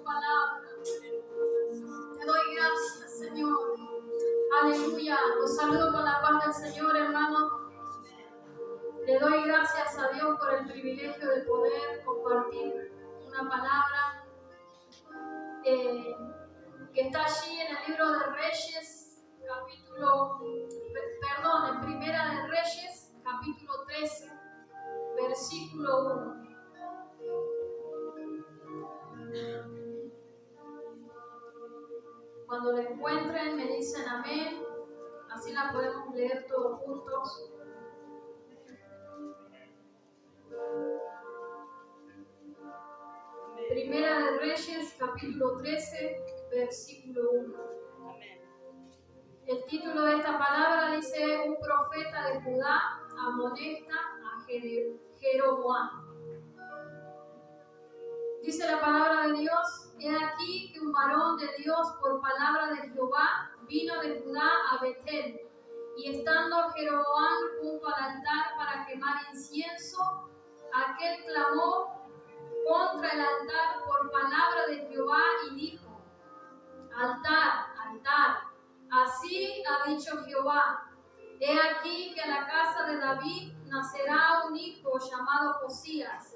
palabra. Te doy gracias, Señor. Aleluya. Los saludo con la paz del Señor, hermano. Le doy gracias a Dios por el privilegio de poder compartir una palabra que está allí en el libro de Reyes, en Primera de Reyes, capítulo 13, versículo 1. Cuando la encuentren me dicen amén, así la podemos leer todos juntos. Primera de Reyes, capítulo 13, versículo 1. El título de esta palabra dice: un profeta de Judá amonesta a Jeroboam. Dice la palabra de Dios: he aquí que un varón de Dios por palabra de Jehová vino de Judá a Betel, y estando Jeroboam junto al altar para quemar incienso, aquel clamó contra el altar por palabra de Jehová y dijo: altar, altar, así ha dicho Jehová, he aquí que a la casa de David nacerá un hijo llamado Josías,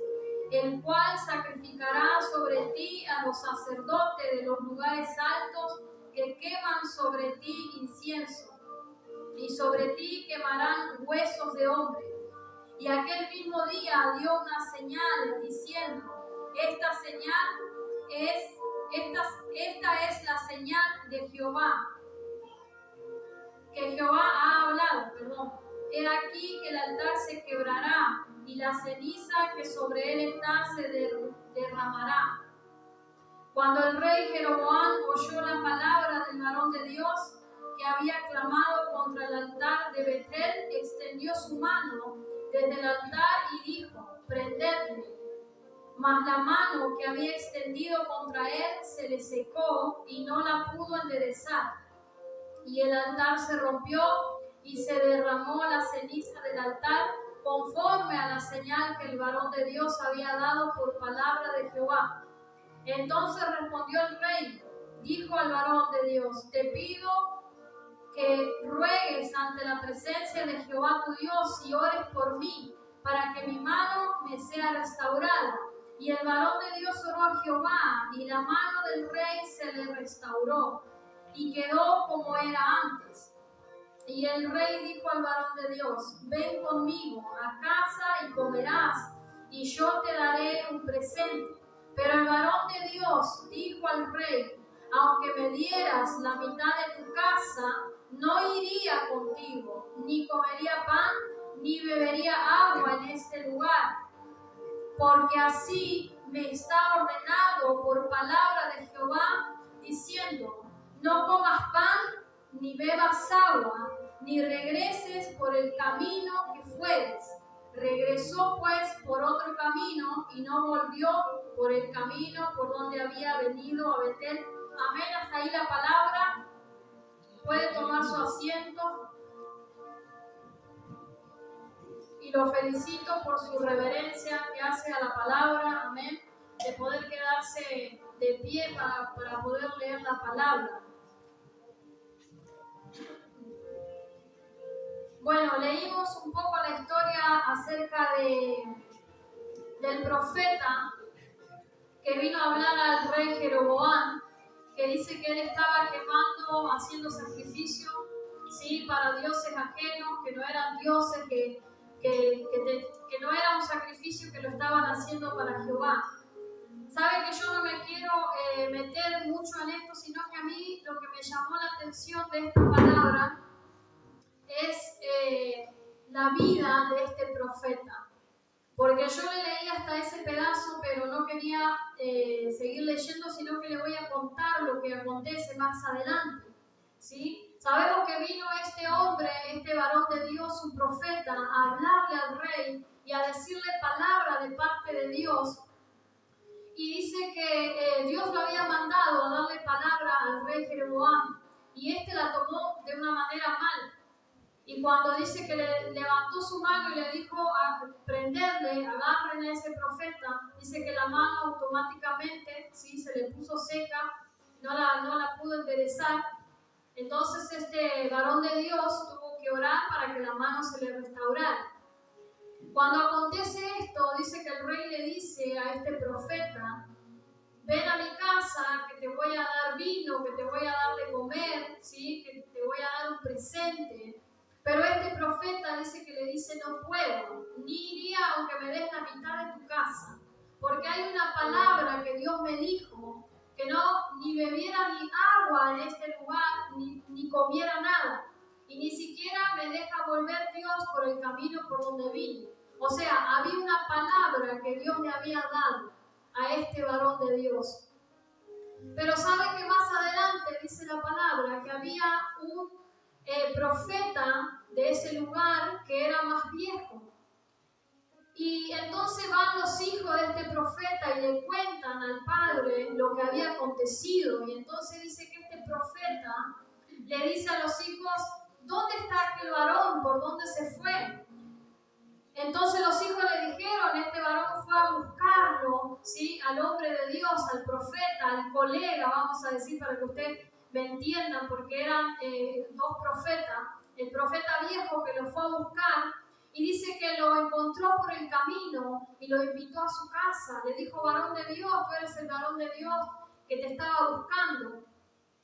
el cual sacrificará sobre ti a los sacerdotes de los lugares altos que queman sobre ti incienso, y sobre ti quemarán huesos de hombre. Y aquel mismo día dio una señal diciendo: esta es la señal de Jehová, que Jehová ha hablado, He aquí que el altar se quebrará y la ceniza que sobre él está se derramará. Cuando el rey Jeroboam oyó la palabra del varón de Dios que había clamado contra el altar de Betel, extendió su mano desde el altar y dijo: prendedle. Mas la mano que había extendido contra él se le secó y no la pudo enderezar. Y el altar se rompió y se derramó la ceniza del altar conforme a la señal que el varón de Dios había dado por palabra de Jehová. Entonces respondió el rey, dijo al varón de Dios: te pido que ruegues ante la presencia de Jehová tu Dios y ores por mí, para que mi mano me sea restaurada. Y el varón de Dios oró a Jehová, y la mano del rey se le restauró, y quedó como era antes. Y el rey dijo al varón de Dios: ven conmigo a casa y comerás, y yo te daré un presente. Pero el varón de Dios dijo al rey: aunque me dieras la mitad de tu casa, no iría contigo, ni comería pan, ni bebería agua en este lugar, porque así me está ordenado por palabra de Jehová, diciendo: no comas pan, ni bebas agua, ni regreses por el camino que fueres. Regresó pues por otro camino y no volvió por el camino por donde había venido a Betel. Amén, hasta ahí la palabra. Puede tomar su asiento. Y lo felicito por su reverencia que hace a la palabra, amén, de poder quedarse de pie para poder leer la palabra. Bueno, leímos un poco la historia acerca del profeta que vino a hablar al rey Jeroboam, que dice que él estaba quemando, haciendo sacrificio, ¿sí?, para dioses ajenos, que no eran dioses, que no era un sacrificio, que lo estaban haciendo para Jehová. Sabe que yo no me quiero meter mucho en esto, sino que a mí lo que me llamó la atención de esta palabra es la vida de este profeta. Porque yo le leí hasta ese pedazo, pero no quería seguir leyendo, sino que le voy a contar lo que acontece más adelante, ¿sí? Sabemos que vino este hombre, este varón de Dios, un profeta, a hablarle al rey y a decirle palabra de parte de Dios. Y dice que Dios lo había mandado a darle palabra al rey Jeroboam, y este la tomó de una manera mal. Y cuando dice que le levantó su mano y le dijo a prenderle, agarren a ese profeta, dice que la mano automáticamente, ¿sí?, se le puso puso seca, no la pudo enderezar. Entonces este varón de Dios tuvo que orar para que la mano se le restaurara. Cuando acontece esto, dice que el rey le dice a este profeta: ven a mi casa, que te voy a dar vino, que te voy a dar de comer, ¿sí? Que te voy a dar un presente. Pero este profeta dice que le dice: no puedo, ni iría aunque me des la mitad de tu casa, porque hay una palabra que Dios me dijo, que no ni bebiera ni agua en este lugar, ni comiera nada, y ni siquiera me deja volver Dios por el camino por donde vine. O sea, había una palabra que Dios le había dado a este varón de Dios. Pero sabe que más adelante dice la palabra que había un profeta de ese lugar que era más viejo. Y entonces van los hijos de este profeta y le cuentan al padre lo que había acontecido. Y entonces dice que este profeta le dice a los hijos: ¿dónde está aquel varón? ¿Por dónde se fue? Entonces los hijos le dijeron: este varón fue a buscarlo, ¿sí? Al hombre de Dios, al profeta, al colega, vamos a decir, para que usted me entienda, porque eran dos profetas. El profeta viejo que lo fue a buscar, y dice que lo encontró por el camino y lo invitó a su casa. Le dijo: varón de Dios, tú eres el varón de Dios que te estaba buscando.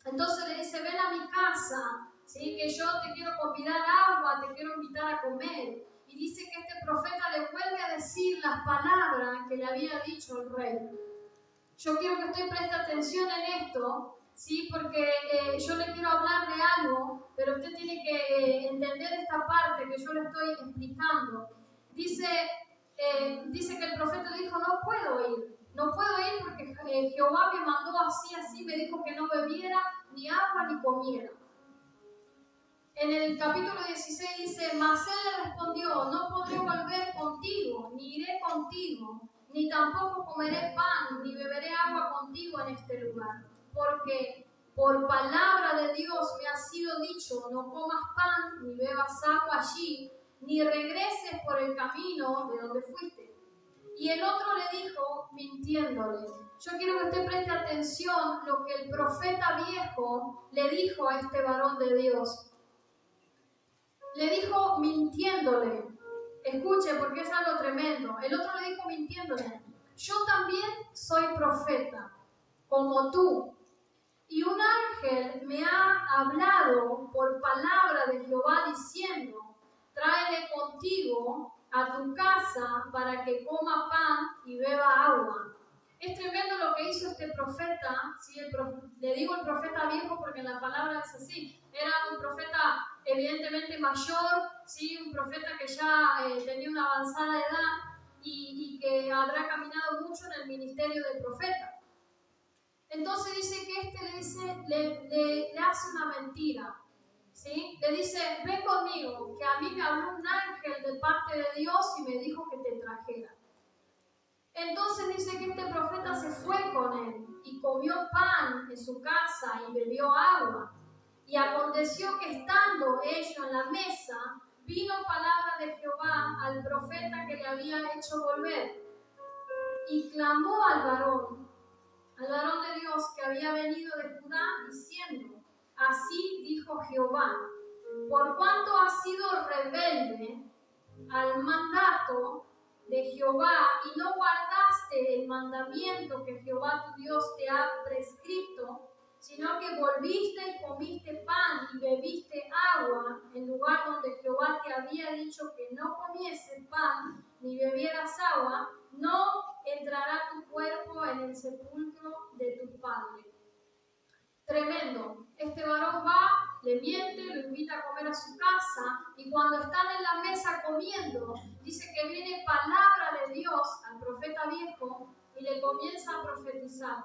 Entonces le dice: ven a mi casa, ¿sí? Que yo te quiero convidar agua, te quiero invitar a comer. Y dice que este profeta le vuelve a decir las palabras que le había dicho el rey. Yo quiero que usted preste atención en esto, ¿sí? Porque yo le quiero hablar de algo, pero usted tiene que entender esta parte que yo le estoy explicando. Dice que el profeta le dijo: no puedo ir porque Jehová me mandó así, me dijo que no bebiera ni agua ni comiera. En el capítulo 16 dice: mas él le respondió: no podré volver contigo, ni iré contigo, ni tampoco comeré pan, ni beberé agua contigo en este lugar, porque por palabra de Dios me ha sido dicho: no comas pan, ni bebas agua allí, ni regreses por el camino de donde fuiste. Y el otro le dijo, mintiéndole. Yo quiero que usted preste atención lo que el profeta viejo le dijo a este varón de Dios. Le dijo mintiéndole. Escuche, porque es algo tremendo. El otro le dijo mintiéndole: yo también soy profeta, como tú. Y un ángel me ha hablado por palabra de Jehová diciendo: tráele contigo a tu casa para que coma pan y beba agua. Es tremendo lo que hizo este profeta, ¿sí? Le digo el profeta viejo porque en la palabra es así. Era un profeta evidentemente mayor, ¿sí? Un profeta que ya tenía una avanzada edad y que habrá caminado mucho en el ministerio del profeta. Entonces dice que le hace una mentira, ¿sí? Le dice: ven conmigo, que a mí me habló un ángel de parte de Dios y me dijo que te trajera. Entonces dice que este profeta se fue con él y comió pan en su casa y bebió agua. Y aconteció que estando ellos en la mesa, vino palabra de Jehová al profeta que le había hecho volver. Y clamó al varón de Dios que había venido de Judá, diciendo: así dijo Jehová, por cuanto has sido rebelde al mandato de Jehová y no guardaste el mandamiento que Jehová tu Dios te ha prescrito, sino que volviste y comiste pan y bebiste agua en lugar donde Jehová te había dicho que no comieses pan ni bebieras agua, no entrará tu cuerpo en el sepulcro de tu padre. Tremendo. Este varón va, le miente, lo invita a comer a su casa, y cuando están en la mesa comiendo, dice que viene palabra de Dios al profeta viejo y le comienza a profetizar.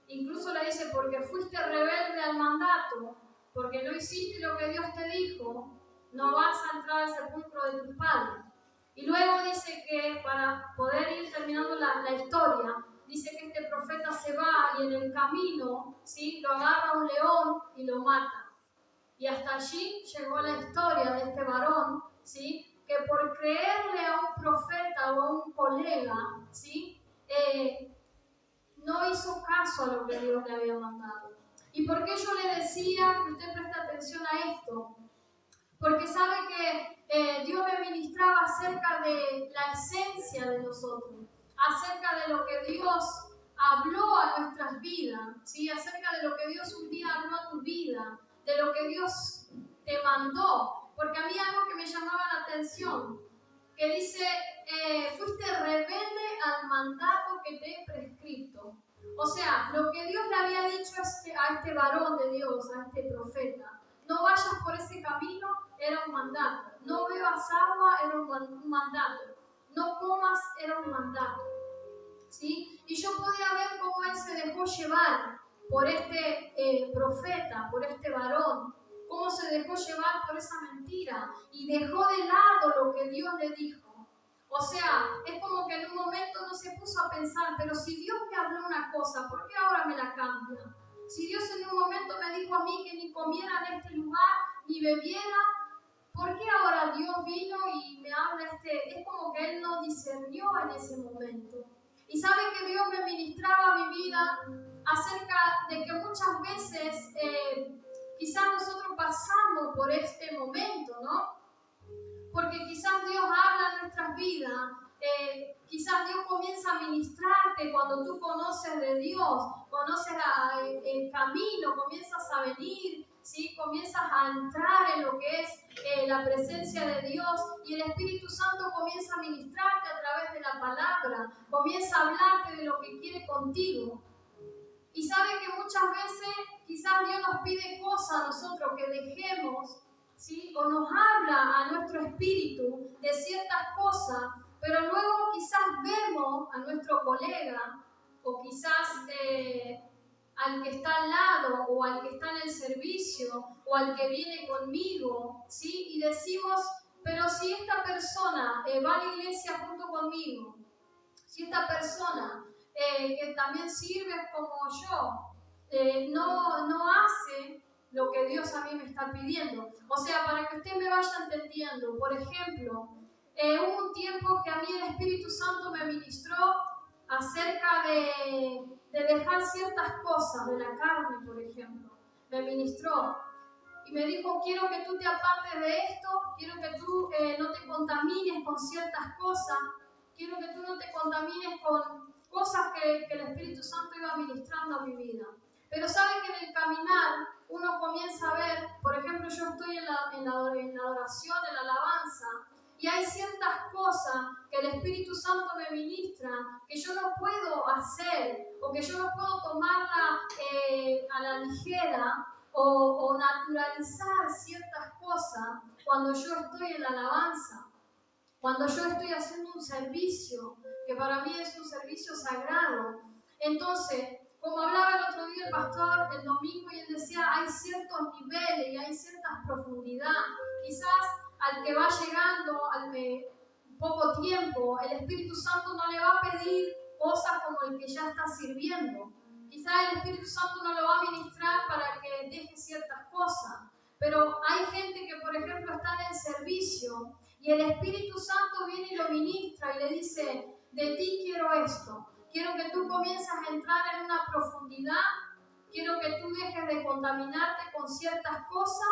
Incluso le dice: porque fuiste rebelde al mandato, porque no hiciste lo que Dios te dijo, no vas a entrar al sepulcro de tus padres. Y luego dice que, para poder ir terminando la historia, dice que este profeta se va y en el camino, ¿sí?, lo agarra un león y lo mata. Y hasta allí llegó la historia de este varón, ¿sí?, que por creerle a un profeta o a un colega, ¿sí?, no hizo caso a lo que Dios le había mandado. ¿Y por qué yo le decía que usted preste atención a esto? Porque sabe que Dios me ministraba acerca de la esencia de nosotros, acerca de lo que Dios habló a nuestras vidas, ¿sí? Acerca de lo que Dios un día habló a tu vida, de lo que Dios te mandó. Porque a mí algo que me llamaba la atención, que dice, fuiste rebelde al mandato que te he prescrito. O sea, lo que Dios le había dicho a este varón de Dios, a este profeta, no vayas por ese camino, era un mandato. No bebas agua, era un mandato. No comas, era un mandato. ¿Sí? Y yo podía ver cómo él se dejó llevar por este profeta, por este varón, cómo se dejó llevar por esa mentira y dejó de lado lo que Dios le dijo. O sea, es como que en un momento no se puso a pensar, pero si Dios me habló una cosa, ¿por qué ahora me la cambia? Si Dios en un momento me dijo a mí que ni comiera en este lugar, ni bebiera, ¿por qué ahora Dios vino y me habla Es como que Él no discernió en ese momento. Y sabe que Dios me ministraba a mi vida acerca de que muchas veces quizás nosotros pasamos por este momento, ¿no? Porque quizás Dios habla en nuestras vidas, quizás Dios comienza a ministrarte cuando tú conoces de Dios, conoces el camino, comienzas a venir, ¿sí? Comienzas a entrar en lo que es la presencia de Dios y el Espíritu Santo comienza a ministrarte a través de la palabra, comienza a hablarte de lo que quiere contigo. Y sabe que muchas veces quizás Dios nos pide cosas a nosotros que dejemos, ¿sí? O nos habla a nuestro espíritu de ciertas cosas, pero luego quizás vemos a nuestro colega o quizás al que está al lado o al que está en el servicio o al que viene conmigo, ¿sí? Y decimos, pero si esta persona va a la iglesia junto conmigo, si esta persona que también sirve como yo no hace lo que Dios a mí me está pidiendo. O sea, para que usted me vaya entendiendo, por ejemplo, hubo un tiempo que a mí el Espíritu Santo me ministró acerca de dejar ciertas cosas de la carne, por ejemplo. Me ministró y me dijo, quiero que tú te apartes de esto, quiero que tú no te contamines con ciertas cosas, quiero que tú no te contamines con cosas que el Espíritu Santo iba ministrando a mi vida. Pero sabe que en el caminar uno comienza a ver, por ejemplo, yo estoy en la adoración, en la alabanza, y hay ciertas cosas que el Espíritu Santo me ministra que yo no puedo hacer o que yo no puedo tomarla a la ligera o naturalizar ciertas cosas cuando yo estoy en la alabanza, cuando yo estoy haciendo un servicio que para mí es un servicio sagrado. Entonces, como hablaba el otro día el pastor el domingo, y él decía, hay ciertos niveles y hay ciertas profundidades. Quizás al que va llegando al poco tiempo, el Espíritu Santo no le va a pedir cosas como el que ya está sirviendo. Quizás el Espíritu Santo no lo va a ministrar para que deje ciertas cosas. Pero hay gente que, por ejemplo, está en el servicio y el Espíritu Santo viene y lo ministra y le dice, de ti quiero esto. Quiero que tú comiences a entrar en una profundidad. Quiero que tú dejes de contaminarte con ciertas cosas.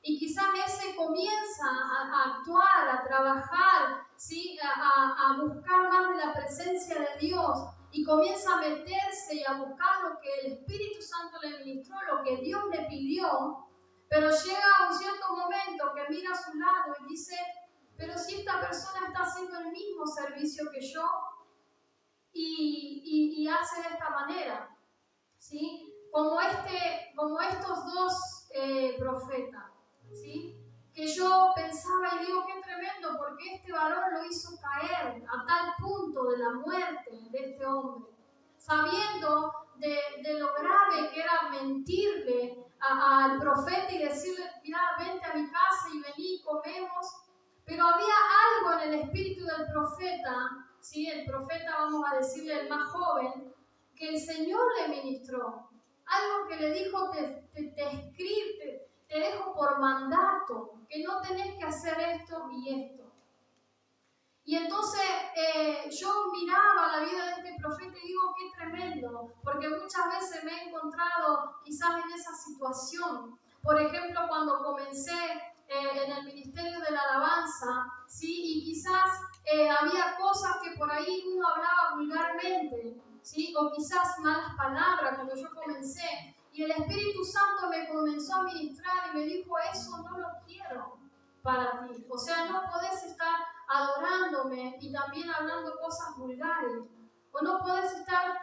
Y quizás ese comienza a actuar, a trabajar, ¿sí? a buscar más de la presencia de Dios. Y comienza a meterse y a buscar lo que el Espíritu Santo le ministró, lo que Dios le pidió. Pero llega a un cierto momento que mira a su lado y dice, pero si esta persona está haciendo el mismo servicio que yo y hace de esta manera, ¿sí? Como estos dos profetas, ¿sí? Que yo pensaba y digo, qué tremendo, porque este varón lo hizo caer a tal punto de la muerte de este hombre, sabiendo de lo grave que era mentirle al profeta y decirle, mira, vente a mi casa y vení, comemos. Pero había algo en el espíritu del profeta, ¿sí? El profeta, vamos a decirle el más joven, que el Señor le ministró. Algo que le dijo, te dejo por mandato, que no tenés que hacer esto y esto. Y entonces yo miraba la vida de este profeta y digo, qué tremendo, porque muchas veces me he encontrado quizás en esa situación. Por ejemplo, cuando comencé en el ministerio de la alabanza, ¿sí? Y quizás había cosas que por ahí uno hablaba vulgarmente, ¿sí? O quizás malas palabras cuando yo comencé. Y el Espíritu Santo me comenzó a ministrar y me dijo, eso no lo quiero para ti. O sea, no podés estar adorándome y también hablando cosas vulgares. O no podés estar,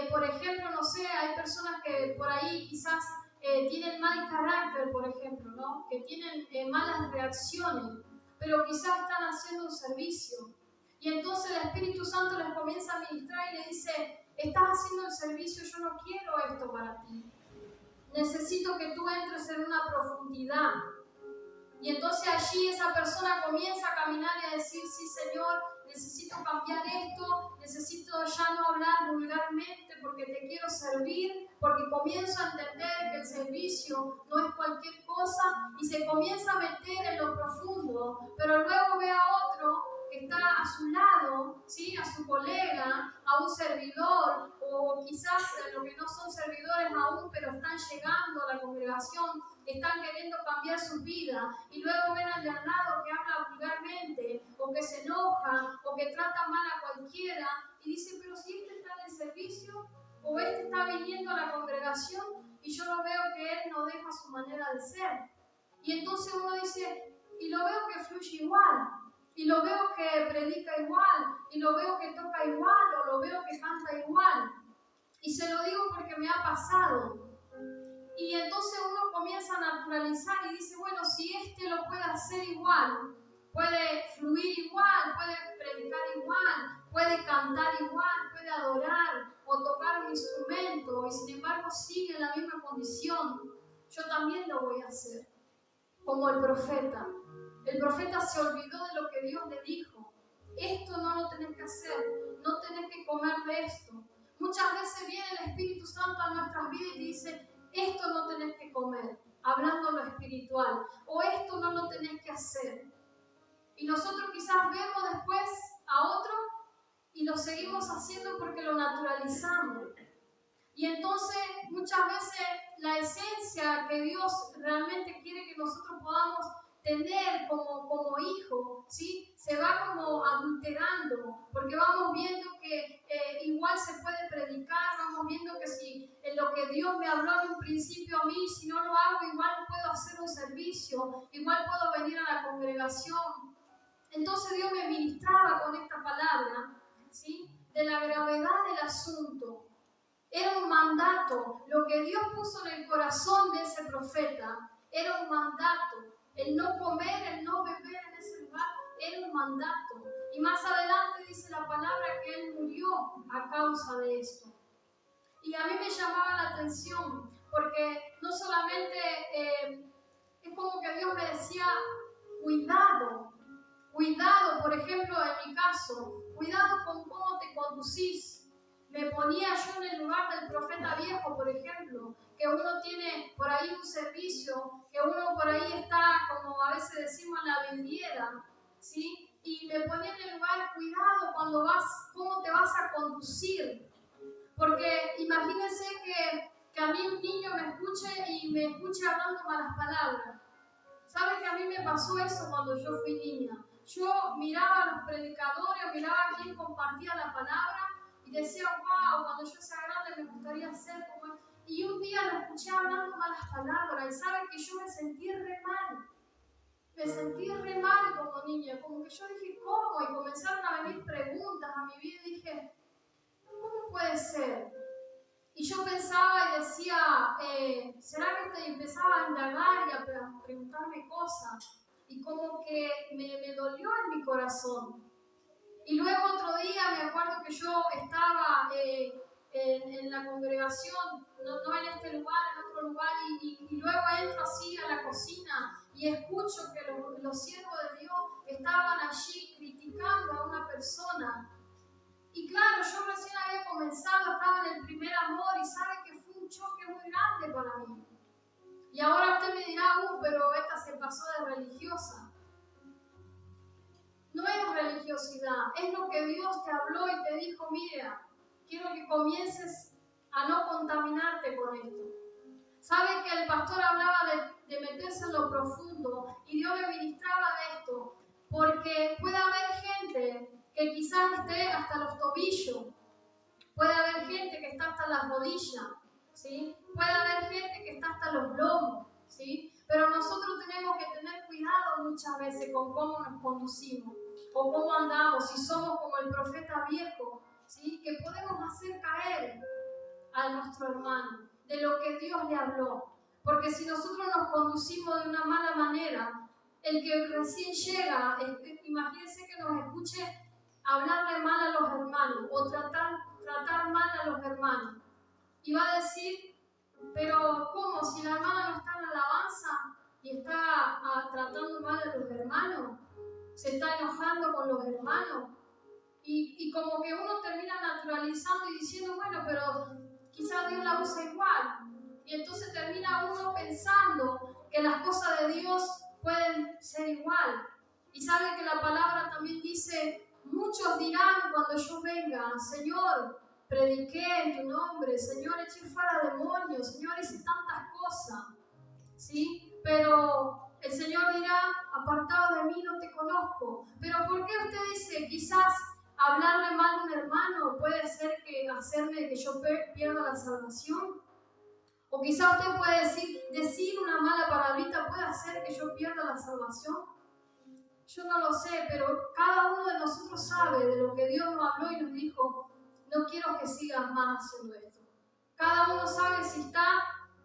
por ejemplo, no sé, hay personas que por ahí quizás tienen mal carácter, por ejemplo, ¿no? Que tienen malas reacciones, pero quizás están haciendo un servicio. Y entonces el Espíritu Santo les comienza a ministrar y le dice, estás haciendo el servicio, yo no quiero esto para ti. Necesito que tú entres en una profundidad. Y entonces allí esa persona comienza a caminar y a decir, sí Señor, necesito cambiar esto, necesito ya no hablar vulgarmente porque te quiero servir, porque comienzo a entender que el servicio no es cualquier cosa y se comienza a meter en lo profundo, pero luego ve a otro que está a su lado, ¿sí? A su colega, a un servidor, o quizás los que no son servidores aún, pero están llegando a la congregación, están queriendo cambiar su vida, y luego ven al de al lado que habla vulgarmente, o que se enoja, o que trata mal a cualquiera, y dice, pero si este está en el servicio, o este está viniendo a la congregación, y yo lo veo que él no deja su manera de ser. Y entonces uno dice, y lo veo que fluye igual, y lo veo que predica igual, y lo veo que toca igual, o lo veo que canta igual. Y se lo digo porque me ha pasado. Y entonces uno comienza a naturalizar y dice, bueno, si este lo puede hacer igual, puede fluir igual, puede predicar igual, puede cantar igual, puede adorar o tocar un instrumento, y sin embargo sigue en la misma condición, yo también lo voy a hacer. Como el profeta. El profeta se olvidó de lo que Dios le dijo. Esto no lo tenés que hacer, no tenés que comer de esto. Muchas veces viene el Espíritu Santo a nuestras vidas y dice, esto no tenés que comer, hablando lo espiritual, o esto no lo tenés que hacer. Y nosotros quizás vemos después a otro y lo seguimos haciendo porque lo naturalizamos. Y entonces muchas veces la esencia que Dios realmente quiere que nosotros podamos tener como hijo, ¿sí? Se va como adulterando, porque vamos viendo que igual se puede predicar, vamos viendo que si en lo que Dios me habló en un principio a mí, si no lo hago, igual puedo hacer un servicio, igual puedo venir a la congregación. Entonces Dios me ministraba con esta palabra, ¿sí? De la gravedad del asunto. Era un mandato. Lo que Dios puso en el corazón de ese profeta era un mandato. El no comer, el no beber en ese lugar era un mandato. Y más adelante dice la palabra que él murió a causa de esto. Y a mí me llamaba la atención porque no solamente es como que Dios me decía, cuidado, por ejemplo en mi caso, cuidado con cómo te conducís. Me ponía yo en el lugar del profeta viejo, por ejemplo, que uno tiene por ahí un servicio, que uno por ahí está, como a veces decimos, en la vendiera, ¿sí? Y me ponía en el lugar, cuidado cuando vas, cómo te vas a conducir. Porque imagínense que a mí un niño me escuche y me escuche hablando malas palabras. ¿Saben que a mí me pasó eso cuando yo fui niña? Yo miraba a los predicadores, miraba a quien compartía la palabra y decía, wow, cuando yo sea grande me gustaría ser como él. Y un día lo escuché hablando malas palabras y saben que yo me sentí re mal. Me sentí re mal como niña, como que yo dije, ¿cómo? Y comenzaron a venir preguntas a mi vida y dije, ¿cómo puede ser? Y yo pensaba y decía, ¿será que empezaba a indagar y a preguntarme cosas? Y como que me dolió en mi corazón. Y luego otro día me acuerdo que yo estaba en la congregación, no en este lugar, en otro lugar, y luego entro así a la cocina y escucho que los siervos de Dios estaban allí criticando a una persona. Y claro, yo recién había comenzado, estaba en el primer amor y sabe que fue un choque muy grande para mí. Y ahora usted me dirá, pero esta se pasó de religiosa. No es religiosidad, es lo que Dios te habló y te dijo, mira, quiero que comiences a no contaminarte con esto. ¿Sabe que el pastor hablaba de meterse en lo profundo y Dios le ministraba de esto? Porque puede haber gente que quizás esté hasta los tobillos, puede haber gente que está hasta las rodillas, ¿sí? Puede haber gente que está hasta los lomos, ¿sí? Pero nosotros tenemos que tener cuidado muchas veces con cómo nos conducimos o cómo andamos, si somos como el profeta viejo, ¿sí? Que podemos hacer caer a nuestro hermano de lo que Dios le habló. Porque si nosotros nos conducimos de una mala manera, el que recién llega, imagínense que nos escuche hablarle mal a los hermanos o tratar mal a los hermanos. Y va a decir, pero ¿cómo? Si la hermana no está en alabanza y está tratando mal a los hermanos, se está enojando con los hermanos. Y como que uno termina naturalizando y diciendo, bueno, pero quizás Dios la usa igual. Y entonces termina uno pensando que las cosas de Dios pueden ser igual. Y sabe que la palabra también dice, muchos dirán cuando yo venga, Señor, prediqué en tu nombre, Señor, eché fuera demonios, Señor, hice tantas cosas, ¿sí? Pero el Señor dirá, apartado de mí no te conozco. Pero ¿por qué usted dice, quizás hablarle mal a un hermano puede ser que hacerme que yo pierda la salvación? O quizás usted puede decir una mala palabrita puede hacer que yo pierda la salvación. Yo no lo sé, pero cada uno de nosotros sabe de lo que Dios nos habló y nos dijo, no quiero que sigas más haciendo esto. Cada uno sabe si está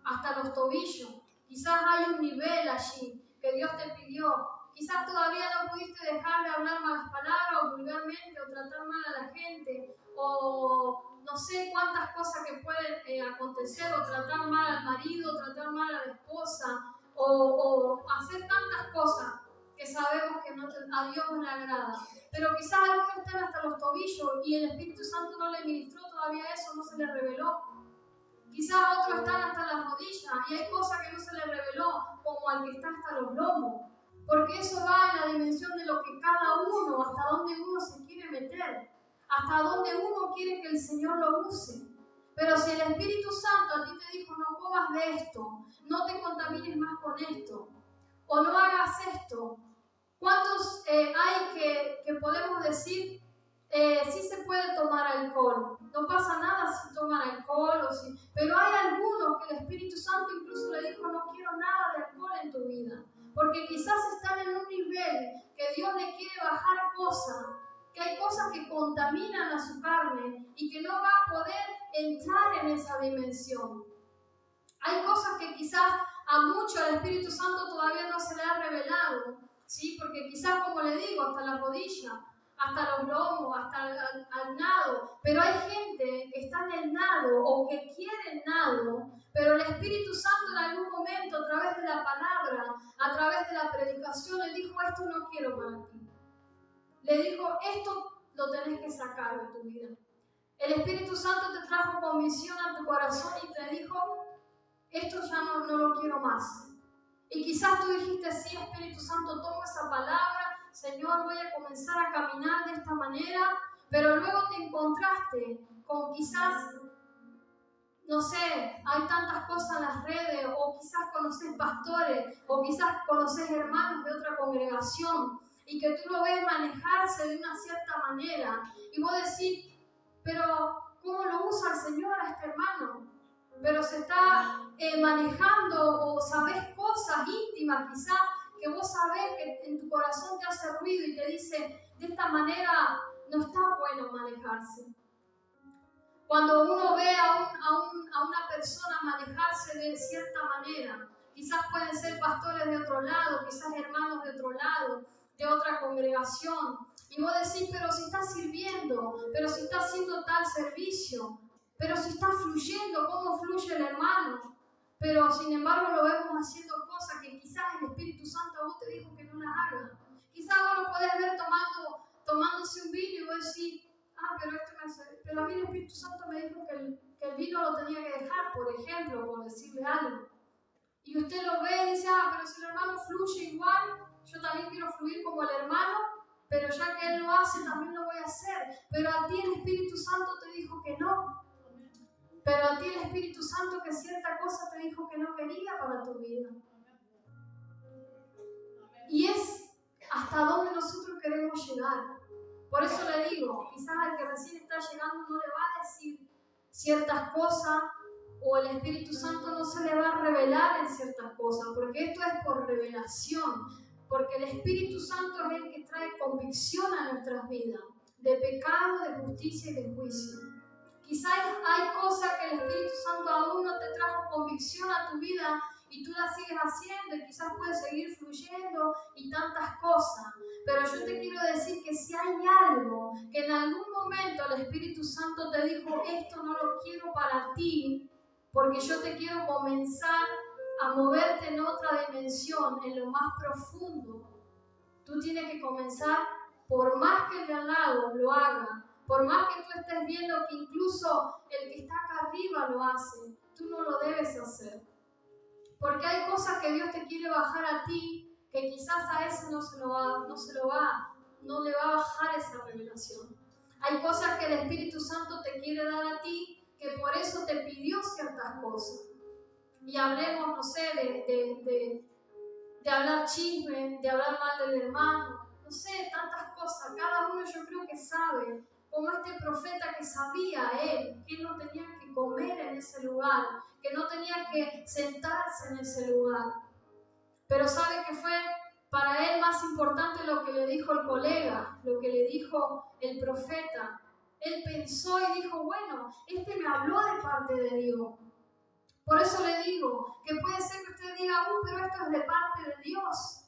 hasta los tobillos. Quizás hay un nivel allí que Dios te pidió. Quizás todavía no pudiste dejar de hablar malas palabras o vulgarmente o tratar mal a la gente o no sé cuántas cosas que pueden acontecer o tratar mal al marido, tratar mal a la esposa o hacer tantas cosas que sabemos que a Dios no le agrada. Pero quizás algunos están hasta los tobillos y el Espíritu Santo no le ministró todavía eso, no se le reveló. Quizás otros están hasta las rodillas y hay cosas que no se le reveló, como al que está hasta los lomos. Porque eso va en la dimensión de lo que cada uno, hasta dónde uno se quiere meter, hasta dónde uno quiere que el Señor lo use. Pero si el Espíritu Santo a ti te dijo, no comas de esto, no te contamines más con esto, o no hagas esto, ¿cuántos hay que podemos decir, sí se puede tomar alcohol? No pasa nada si toman alcohol, pero hay algunos que el Espíritu Santo incluso le dijo, no quiero nada de alcohol en tu vida. Porque quizás están en un nivel que Dios le quiere bajar cosas, que hay cosas que contaminan a su carne y que no va a poder entrar en esa dimensión. Hay cosas que quizás a muchos el Espíritu Santo todavía no se le ha revelado, ¿sí? Porque quizás, como le digo, hasta la rodilla, hasta los lomos, hasta al nado. Pero hay gente que está en el nado o que quiere el nado, pero el Espíritu Santo en algún momento, a través de la palabra, a través de la predicación, le dijo, esto no quiero para ti. Le dijo, esto lo tenés que sacar de tu vida. El Espíritu Santo te trajo convicción a tu corazón y te dijo, esto ya no lo quiero más. Y quizás tú dijiste, sí, Espíritu Santo, tomo esa palabra, Señor, voy a comenzar a caminar de esta manera, pero luego te encontraste con quizás, no sé, hay tantas cosas en las redes, o quizás conoces pastores, o quizás conoces hermanos de otra congregación, y que tú lo ves manejarse de una cierta manera, y vos decís, pero ¿cómo lo usa el Señor a este hermano? Pero se está manejando o sabes cosas íntimas quizás que vos sabés que en tu corazón te hace ruido y te dice, de esta manera no está bueno manejarse. Cuando uno ve a una persona manejarse de cierta manera, quizás pueden ser pastores de otro lado, quizás hermanos de otro lado, de otra congregación, y vos decís, pero si está sirviendo, pero si está haciendo tal servicio, pero si está fluyendo, ¿cómo fluye el hermano? Pero sin embargo lo vemos haciendo cosas que quizás el Espíritu Santo a vos te dijo que no las haga. Quizás vos lo podés ver tomándose un vino y vos decís, pero a mí el Espíritu Santo me dijo que el vino lo tenía que dejar, por ejemplo, por decirle algo. Y usted lo ve y dice, pero si el hermano fluye igual, yo también quiero fluir como el hermano. pero ya que Él lo hace, también lo voy a hacer. Pero a ti el Espíritu Santo te dijo que no. Pero a ti el Espíritu Santo que cierta cosa te dijo que no quería para tu vida. Y es hasta donde nosotros queremos llegar. Por eso le digo, quizás al que recién está llegando no le va a decir ciertas cosas, o el Espíritu Santo no se le va a revelar en ciertas cosas, porque esto es por revelación, porque el Espíritu Santo es el que trae convicción a nuestras vidas, de pecado, de justicia y de juicio. Quizás hay cosas que el Espíritu Santo aún no te trajo convicción a tu vida y tú las sigues haciendo y quizás puedes seguir fluyendo y tantas cosas. Pero yo te quiero decir que si hay algo que en algún momento el Espíritu Santo te dijo, esto no lo quiero para ti, porque yo te quiero comenzar a moverte en otra dimensión, en lo más profundo, tú tienes que comenzar, por más que el de al lado lo haga, por más que tú estés viendo que incluso el que está acá arriba lo hace, tú no lo debes hacer. Porque hay cosas que Dios te quiere bajar a ti, que quizás a ese no le va a bajar esa revelación. Hay cosas que el Espíritu Santo te quiere dar a ti, que por eso te pidió ciertas cosas. Y hablemos, no sé, de hablar chisme, de hablar mal del hermano, no sé, tantas cosas. Cada uno yo creo que sabe, como este profeta que sabía él que no tenía que comer en ese lugar, que no tenía que sentarse en ese lugar. Pero sabe que fue para él más importante lo que le dijo el colega, lo que le dijo el profeta. Él pensó y dijo, bueno, este me habló de parte de Dios. Por eso le digo que puede ser que usted diga, pero esto es de parte de Dios.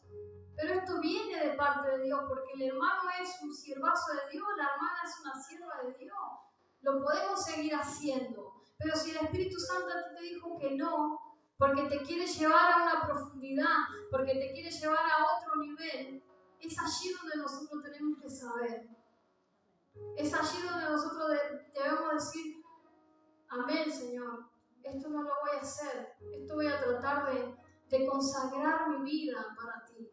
Pero esto viene de parte de Dios, porque el hermano es un siervazo de Dios, la hermana es una sierva de Dios. Lo podemos seguir haciendo. Pero si el Espíritu Santo a ti te dijo que no, porque te quiere llevar a una profundidad, porque te quiere llevar a otro nivel, es allí donde nosotros tenemos que saber. Es allí donde nosotros debemos decir, amén, Señor, esto no lo voy a hacer, esto voy a tratar de consagrar mi vida para ti.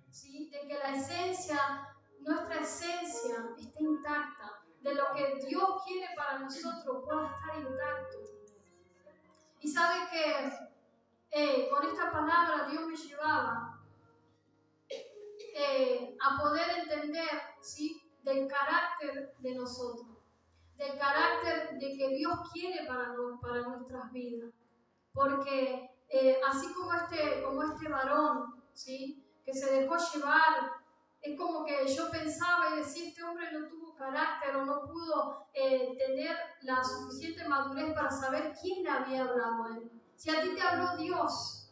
¿Sí? De que la esencia, nuestra esencia esté intacta, de lo que Dios quiere para nosotros pueda estar intacto. Y sabe que con esta palabra Dios me llevaba a poder entender, ¿sí?, del carácter de nosotros, del carácter de que Dios quiere para nuestras vidas. Porque así como este varón, ¿sí?, que se dejó llevar, es como que yo pensaba y decía, este hombre no tuvo carácter o no pudo tener la suficiente madurez para saber quién le había hablado a él. Si a ti te habló Dios,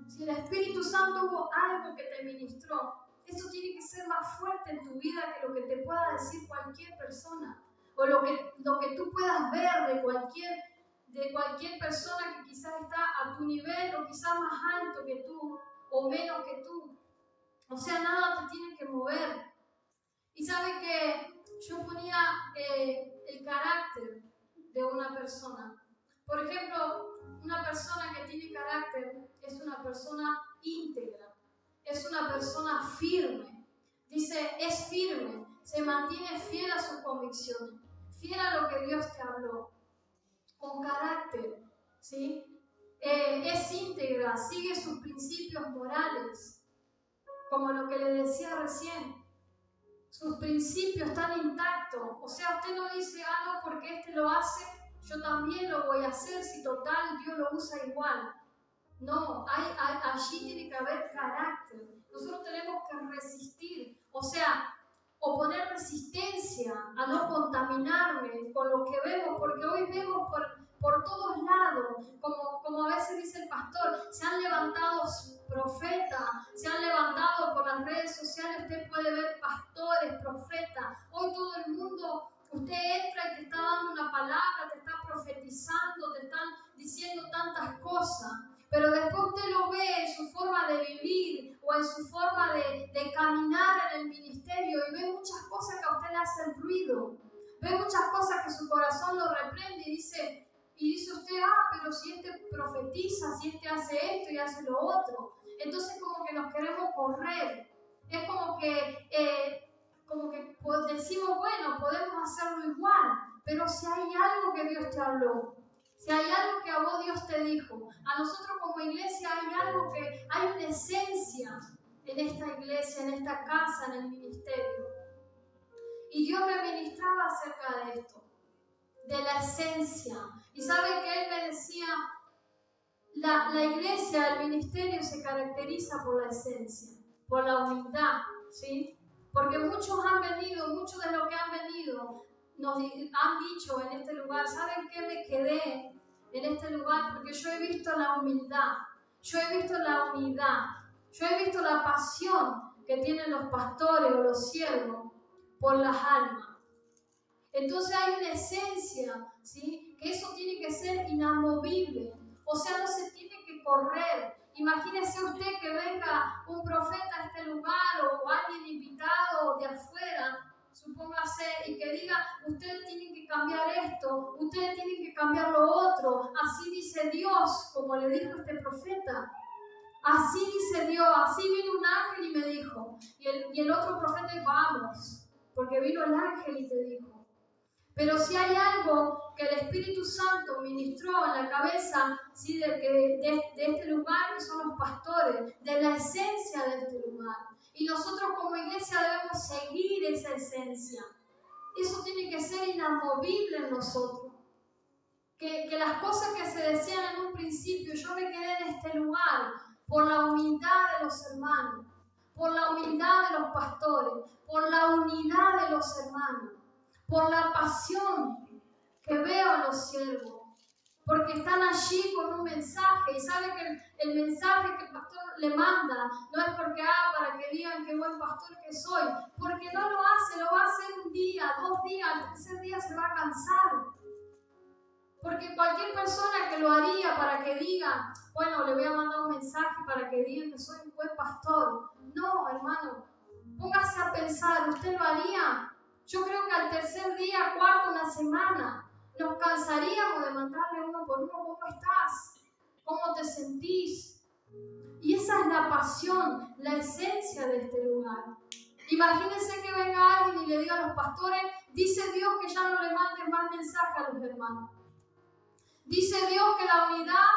si el Espíritu Santo hubo algo que te ministró, eso tiene que ser más fuerte en tu vida que lo que te pueda decir cualquier persona, o lo que tú puedas ver de cualquier persona que quizás está a tu nivel o quizás más alto que tú o menos que tú. O sea, nada te tiene que mover. Y sabe que yo ponía el carácter de una persona. Por ejemplo, una persona que tiene carácter es una persona íntegra, es una persona firme. Dice, es firme, se mantiene fiel a sus convicciones, fiel a lo que Dios te habló, con carácter, ¿sí? Es íntegra, sigue sus principios morales. Como lo que le decía recién, sus principios están intactos. O sea, usted no dice, no, porque este lo hace, yo también lo voy a hacer, si total Dios lo usa igual. No, allí tiene que haber carácter. Nosotros tenemos que resistir, o sea, o poner resistencia a no contaminarme con lo que vemos, porque hoy vemos por todos lados, como a veces dice el pastor, se han levantado profetas, se han levantado por las redes sociales, usted puede ver pastores, profetas, hoy todo el mundo, usted entra y te está dando una palabra, te está profetizando, te están diciendo tantas cosas, pero después usted lo ve en su forma de vivir o en su forma de caminar en el ministerio y ve muchas cosas que a usted le hacen ruido, ve muchas cosas que su corazón lo reprende y dice usted, pero si este profetiza, si este hace esto y hace lo otro, entonces como que nos queremos correr, es como que como que decimos, bueno, podemos hacerlo igual, pero si hay algo que Dios te habló, si hay algo que a vos Dios te dijo, a nosotros como iglesia hay una esencia en esta iglesia, en esta casa, en el ministerio. Y Dios me ministraba acerca de esto, de la esencia. Y sabe que Él me decía, la iglesia, el ministerio se caracteriza por la esencia, por la humildad, ¿sí? Porque muchos de los que han venido, nos han dicho en este lugar, ¿saben qué? Me quedé en este lugar porque yo he visto la humildad, yo he visto la unidad, yo he visto la pasión que tienen los pastores o los siervos por las almas. Entonces hay una esencia, ¿sí? Que eso tiene que ser inamovible, o sea, no se tiene que correr. Imagínese usted que venga un profeta a este lugar o alguien invitado de afuera, supóngase, y que diga, ustedes tienen que cambiar esto, ustedes tienen que cambiar lo otro, así dice Dios, como le dijo este profeta. Así dice Dios, así vino un ángel y me dijo. Y el otro profeta dijo, vamos, porque vino el ángel y te dijo. Pero si hay algo que el Espíritu Santo ministró en la cabeza, ¿sí? de este lugar, que son los pastores, de la esencia de este lugar. Y nosotros como iglesia debemos seguir esa esencia. Eso tiene que ser inamovible en nosotros. Que las cosas que se decían en un principio, yo me quedé en este lugar por la humildad de los hermanos, por la humildad de los pastores, por la unidad de los hermanos, por la pasión que veo en los siervos, porque están allí con un mensaje y sabe que el mensaje que el pastor le manda no es porque para que digan qué buen pastor que soy, porque no lo hace, lo va a hacer un día, 2 días, al tercer día se va a cansar. Porque cualquier persona que lo haría para que digan, bueno, le voy a mandar un mensaje para que digan que soy un buen pastor. No, hermano, póngase a pensar, ¿usted lo haría? Yo creo que al tercer día, cuarto, una semana, nos cansaríamos de mandarle uno por uno, ¿cómo estás? ¿Cómo te sentís? Y esa es la pasión, la esencia de este lugar. Imagínense que venga alguien y le diga a los pastores, dice Dios que ya no le manden más mensajes a los hermanos. Dice Dios que la unidad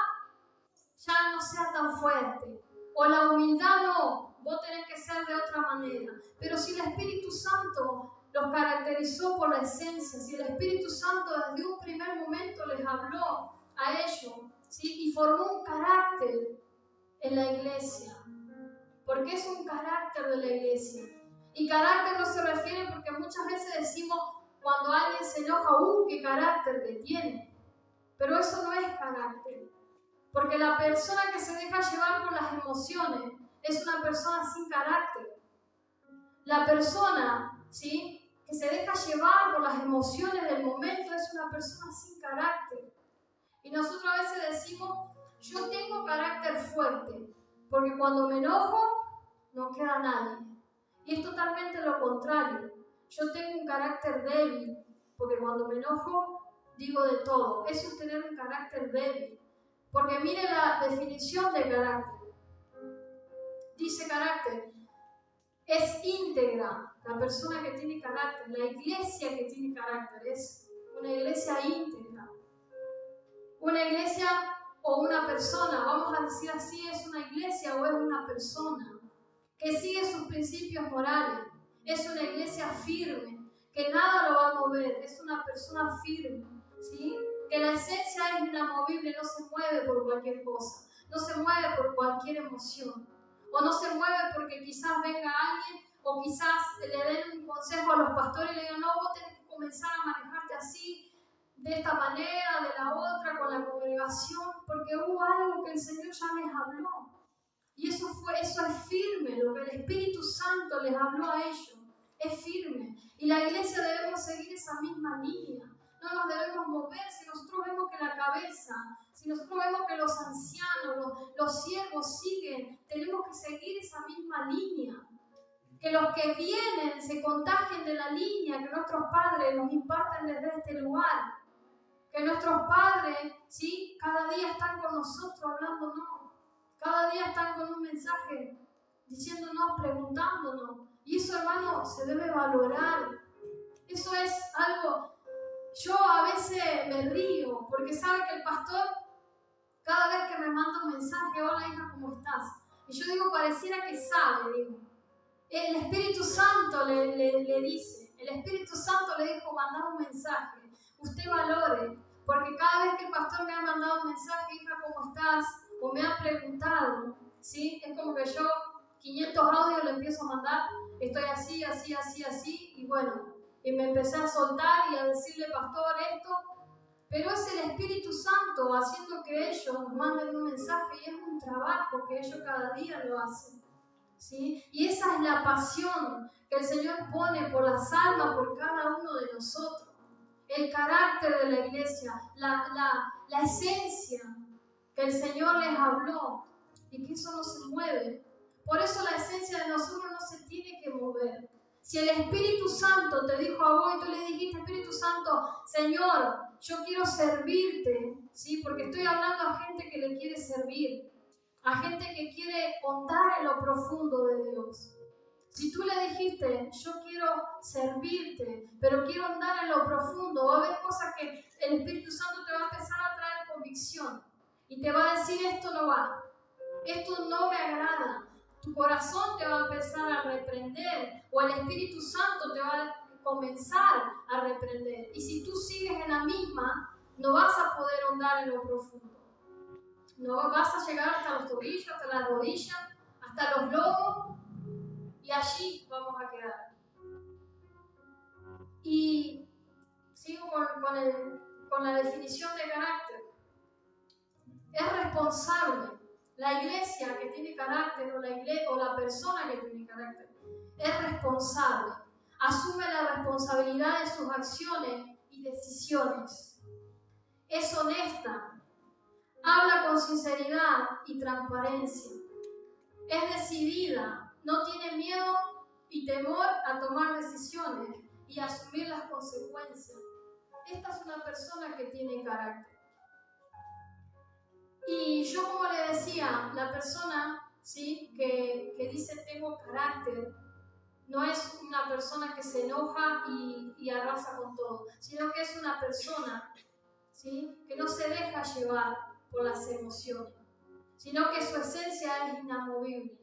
ya no sea tan fuerte. O la humildad no, vos tenés que ser de otra manera. Pero si el Espíritu Santo los caracterizó por la esencia, si el Espíritu Santo desde un primer momento les habló a ellos, ¿sí? Y formó un carácter en la iglesia. Porque es un carácter de la iglesia. Y carácter no se refiere porque muchas veces decimos cuando alguien se enoja, qué carácter que tiene. Pero eso no es carácter. Porque la persona que se deja llevar por las emociones es una persona sin carácter. La persona, ¿sí?, que se deja llevar por las emociones del momento es una persona sin carácter. Y nosotros a veces decimos, yo tengo carácter fuerte, porque cuando me enojo no queda nadie. Y es totalmente lo contrario. Yo tengo un carácter débil, porque cuando me enojo digo de todo. Eso es tener un carácter débil. Porque mire la definición de carácter. Dice carácter, es íntegra. La persona que tiene carácter, la iglesia que tiene carácter, es una iglesia íntegra. Una iglesia o una persona, vamos a decir así, es una iglesia o es una persona que sigue sus principios morales. Es una iglesia firme, que nada lo va a mover, es una persona firme, ¿sí? Que la esencia es inamovible, no se mueve por cualquier cosa, no se mueve por cualquier emoción, o no se mueve porque quizás venga alguien, o quizás le den un consejo a los pastores y le digan, no, vos tenés que comenzar a manejarte así, de esta manera, de la otra, con la congregación, porque hubo algo que el Señor ya les habló. Y eso es firme, lo que el Espíritu Santo les habló a ellos, es firme. Y la iglesia debemos seguir esa misma línea. No nos debemos mover. Si nosotros vemos que la cabeza, si nosotros vemos que los ancianos, los siervos siguen, tenemos que seguir esa misma línea. Que los que vienen se contagien de la línea que nuestros padres nos imparten desde este lugar. Que nuestros padres, ¿sí?, cada día están con nosotros hablándonos. Cada día están con un mensaje diciéndonos, preguntándonos, Y eso, hermano, se debe valorar. Eso es algo, yo a veces me río, porque sabe que el pastor, cada vez que me manda un mensaje, hola hija, ¿cómo estás? Y yo digo, pareciera que sabe, digo. El Espíritu Santo le dice, el Espíritu Santo le dijo, mandá un mensaje, usted valore, porque cada vez que el pastor me ha mandado un mensaje, hija, ¿cómo estás? O me ha preguntado, ¿sí? Es como que yo 500 audios le empiezo a mandar, estoy así, así, así, así, y bueno, y me empecé a soltar y a decirle, pastor, esto, pero es el Espíritu Santo haciendo que ellos nos manden un mensaje y es un trabajo que ellos cada día lo hacen. ¿Sí? Y esa es la pasión que el Señor pone por las almas, por cada uno de nosotros. El carácter de la iglesia, la esencia que el Señor les habló y que eso no se mueve. Por eso la esencia de nosotros no se tiene que mover. Si el Espíritu Santo te dijo a vos y tú le dijiste, Espíritu Santo, Señor, yo quiero servirte, ¿sí? Porque estoy hablando a gente que le quiere servir. A gente que quiere contar en lo profundo de Dios. Si tú le dijiste, yo quiero servirte, pero quiero andar en lo profundo, va a haber cosas que el Espíritu Santo te va a empezar a traer convicción. Y te va a decir, esto no va, esto no me agrada. Tu corazón te va a empezar a reprender, o el Espíritu Santo te va a comenzar a reprender. Y si tú sigues en la misma, no vas a poder andar en lo profundo. No vas a llegar hasta los tobillos, hasta las rodillas, hasta los lomos, y allí vamos a quedar. Y sigo con la definición de carácter. Es responsable. La iglesia que tiene carácter o la persona que tiene carácter es responsable. Asume la responsabilidad de sus acciones y decisiones. Es honesta. Habla con sinceridad y transparencia. Es decidida, no tiene miedo y temor a tomar decisiones y asumir las consecuencias. Esta es una persona que tiene carácter. Y yo, como le decía, la persona, ¿sí?, que dice tengo carácter, no es una persona que se enoja y arrasa con todo, sino que es una persona, ¿sí?, que no se deja llevar por las emociones, sino que su esencia es inamovible.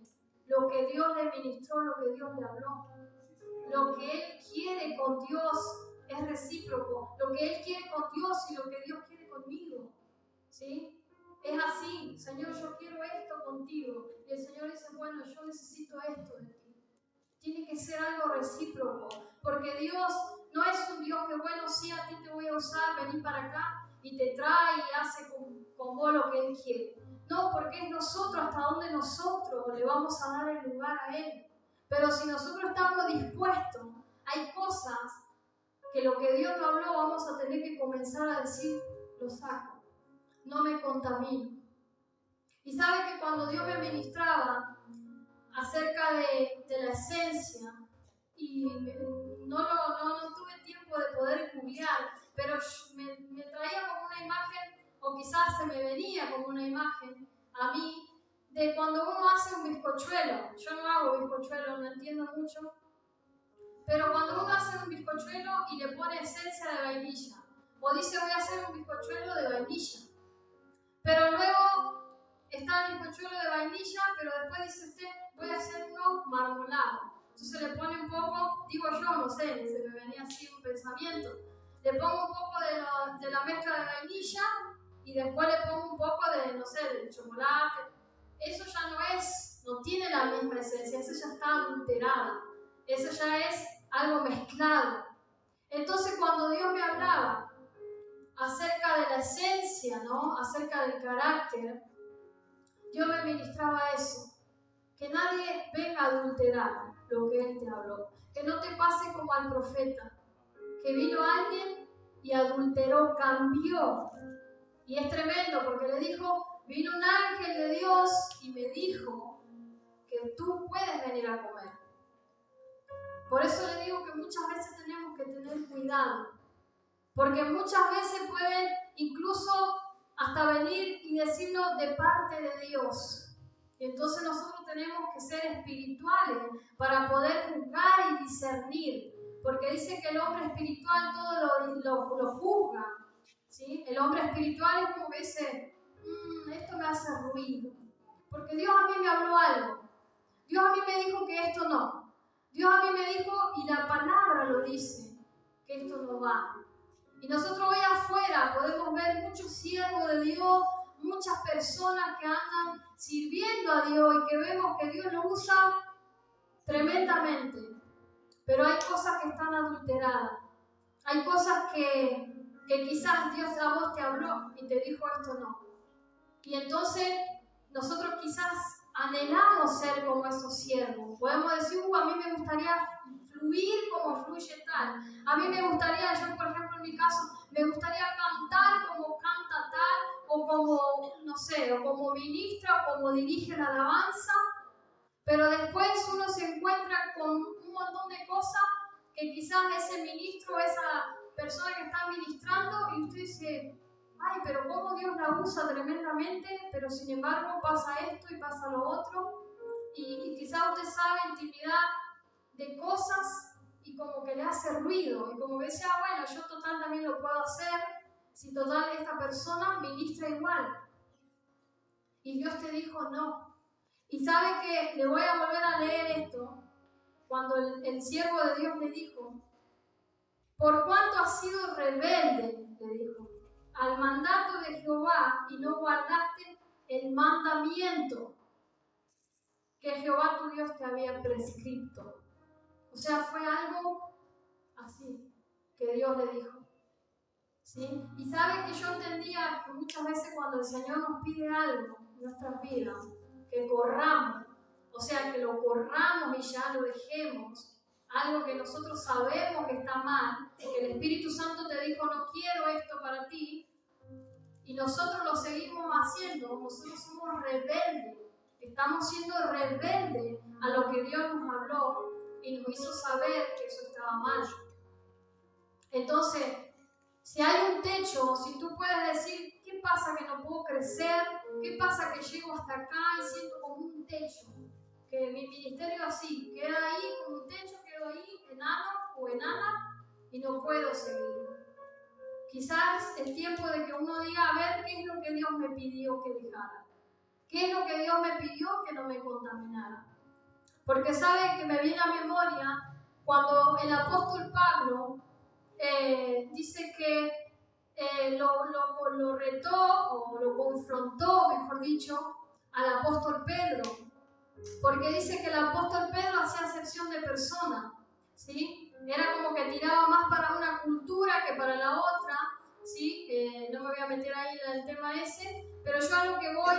Lo que Dios le ministró, lo que Dios le habló, lo que Él quiere con Dios es recíproco. Lo que Él quiere con Dios y lo que Dios quiere conmigo, ¿sí? Es así, Señor, yo quiero esto contigo. Y el Señor dice, bueno, yo necesito esto de ti. Tiene que ser algo recíproco, porque Dios no es un Dios que, bueno, sí, a ti te voy a usar, vení para acá y te trae y hace con vos lo que Él quiere. No, porque es nosotros hasta donde nosotros le vamos a dar el lugar a Él. Pero si nosotros estamos dispuestos, hay cosas que lo que Dios nos habló vamos a tener que comenzar a decir, lo saco, no me contamino. Y sabe que cuando Dios me ministraba acerca de la esencia, y no tuve tiempo de poder googlear, pero me traía como una imagen, o quizás se me venía como una imagen a mí, de cuando uno hace un bizcochuelo. Yo no hago bizcochuelo, no entiendo mucho, pero cuando uno hace un bizcochuelo y le pone esencia de vainilla, o dice voy a hacer un bizcochuelo de vainilla, pero luego está el bizcochuelo de vainilla, pero después dice usted voy a hacer uno marmolado. Entonces le pone un poco, digo yo, no sé, se me venía así un pensamiento, le pongo un poco de la mezcla de vainilla y después le pongo un poco de, no sé, de chocolate. Eso ya no tiene la misma esencia, eso ya está adulterado, eso ya es algo mezclado. Entonces cuando Dios me hablaba acerca de la esencia, ¿no?, acerca del carácter, Dios me ministraba eso, que nadie venga a adulterar lo que Él te habló, que no te pase como al profeta, que vino alguien y adulteró, cambió, y es tremendo porque le dijo, vino un ángel de Dios y me dijo que tú puedes venir a comer. Por eso le digo que muchas veces tenemos que tener cuidado, porque muchas veces pueden incluso hasta venir y decirnos de parte de Dios. Y entonces nosotros tenemos que ser espirituales para poder juzgar y discernir. Porque dice que el hombre espiritual todo lo juzga. ¿Sí? El hombre espiritual es como que dice, esto me hace ruido. Porque Dios a mí me habló algo. Dios a mí me dijo que esto no. Dios a mí me dijo, y la palabra lo dice, que esto no va. Y nosotros hoy afuera podemos ver muchos siervos de Dios, muchas personas que andan sirviendo a Dios y que vemos que Dios lo usa tremendamente. Pero hay cosas que están adulteradas. Hay cosas que quizás Dios a vos te habló y te dijo esto no. Y entonces nosotros quizás anhelamos ser como esos siervos. Podemos decir, a mí me gustaría fluir como fluye tal. A mí me gustaría, yo por ejemplo en mi caso, me gustaría cantar como canta tal, o como, no sé, o como ministra, o como dirige la alabanza. Pero después uno se encuentra con un montón de cosas que quizás ese ministro, esa persona que está ministrando, y usted dice, ay, pero cómo Dios la usa tremendamente, pero sin embargo pasa esto y pasa lo otro. Y quizás usted sabe intimidad de cosas y como que le hace ruido. Y como que dice, bueno, yo total también lo puedo hacer, si total esta persona ministra igual. Y Dios te dijo no. Y sabe que le voy a volver a leer esto, cuando el siervo de Dios le dijo, por cuanto has sido rebelde, le dijo, al mandato de Jehová y no guardaste el mandamiento que Jehová tu Dios te había prescrito. O sea, fue algo así que Dios le dijo. ¿Sí? Y sabe que yo entendía que muchas veces cuando el Señor nos pide algo en nuestras vidas, que corramos, o sea, que lo corramos y ya lo dejemos, algo que nosotros sabemos que está mal, que el Espíritu Santo te dijo, no quiero esto para ti, y nosotros lo seguimos haciendo, nosotros somos rebeldes, estamos siendo rebeldes a lo que Dios nos habló y nos hizo saber que eso estaba mal. Entonces, si hay un techo, si tú puedes decir, ¿qué pasa que no puedo crecer? ¿Qué pasa que llego hasta acá y siento como un techo? Que mi ministerio así, queda ahí como un techo, quedo ahí enano o enana y no puedo seguir. Quizás es tiempo de que uno diga, a ver, ¿qué es lo que Dios me pidió que dejara? ¿Qué es lo que Dios me pidió que no me contaminara? Porque sabe que me viene a memoria cuando el apóstol Pablo dice que lo retó o lo confrontó, mejor dicho, al apóstol Pedro, porque dice que el apóstol Pedro hacía acepción de personas, ¿sí? Era como que tiraba más para una cultura que para la otra, ¿sí? No me voy a meter ahí en el tema ese, pero yo a lo que voy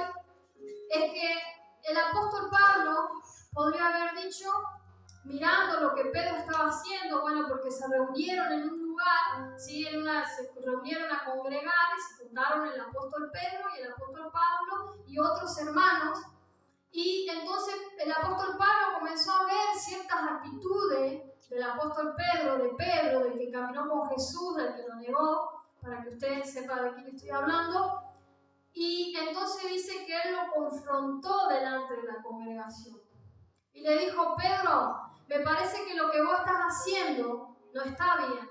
es que el apóstol Pablo podría haber dicho, mirando lo que Pedro estaba haciendo, bueno, porque se reunieron en un lugar, ¿sí? Se reunieron a congregar y se juntaron el apóstol Pedro y el apóstol Pablo y otros hermanos, y entonces el apóstol Pablo comenzó a ver ciertas actitudes del apóstol Pedro, del que caminó con Jesús, del que lo negó, para que ustedes sepan de quién estoy hablando, y entonces dice que él lo confrontó delante de la congregación. Y le dijo, Pedro, me parece que lo que vos estás haciendo no está bien.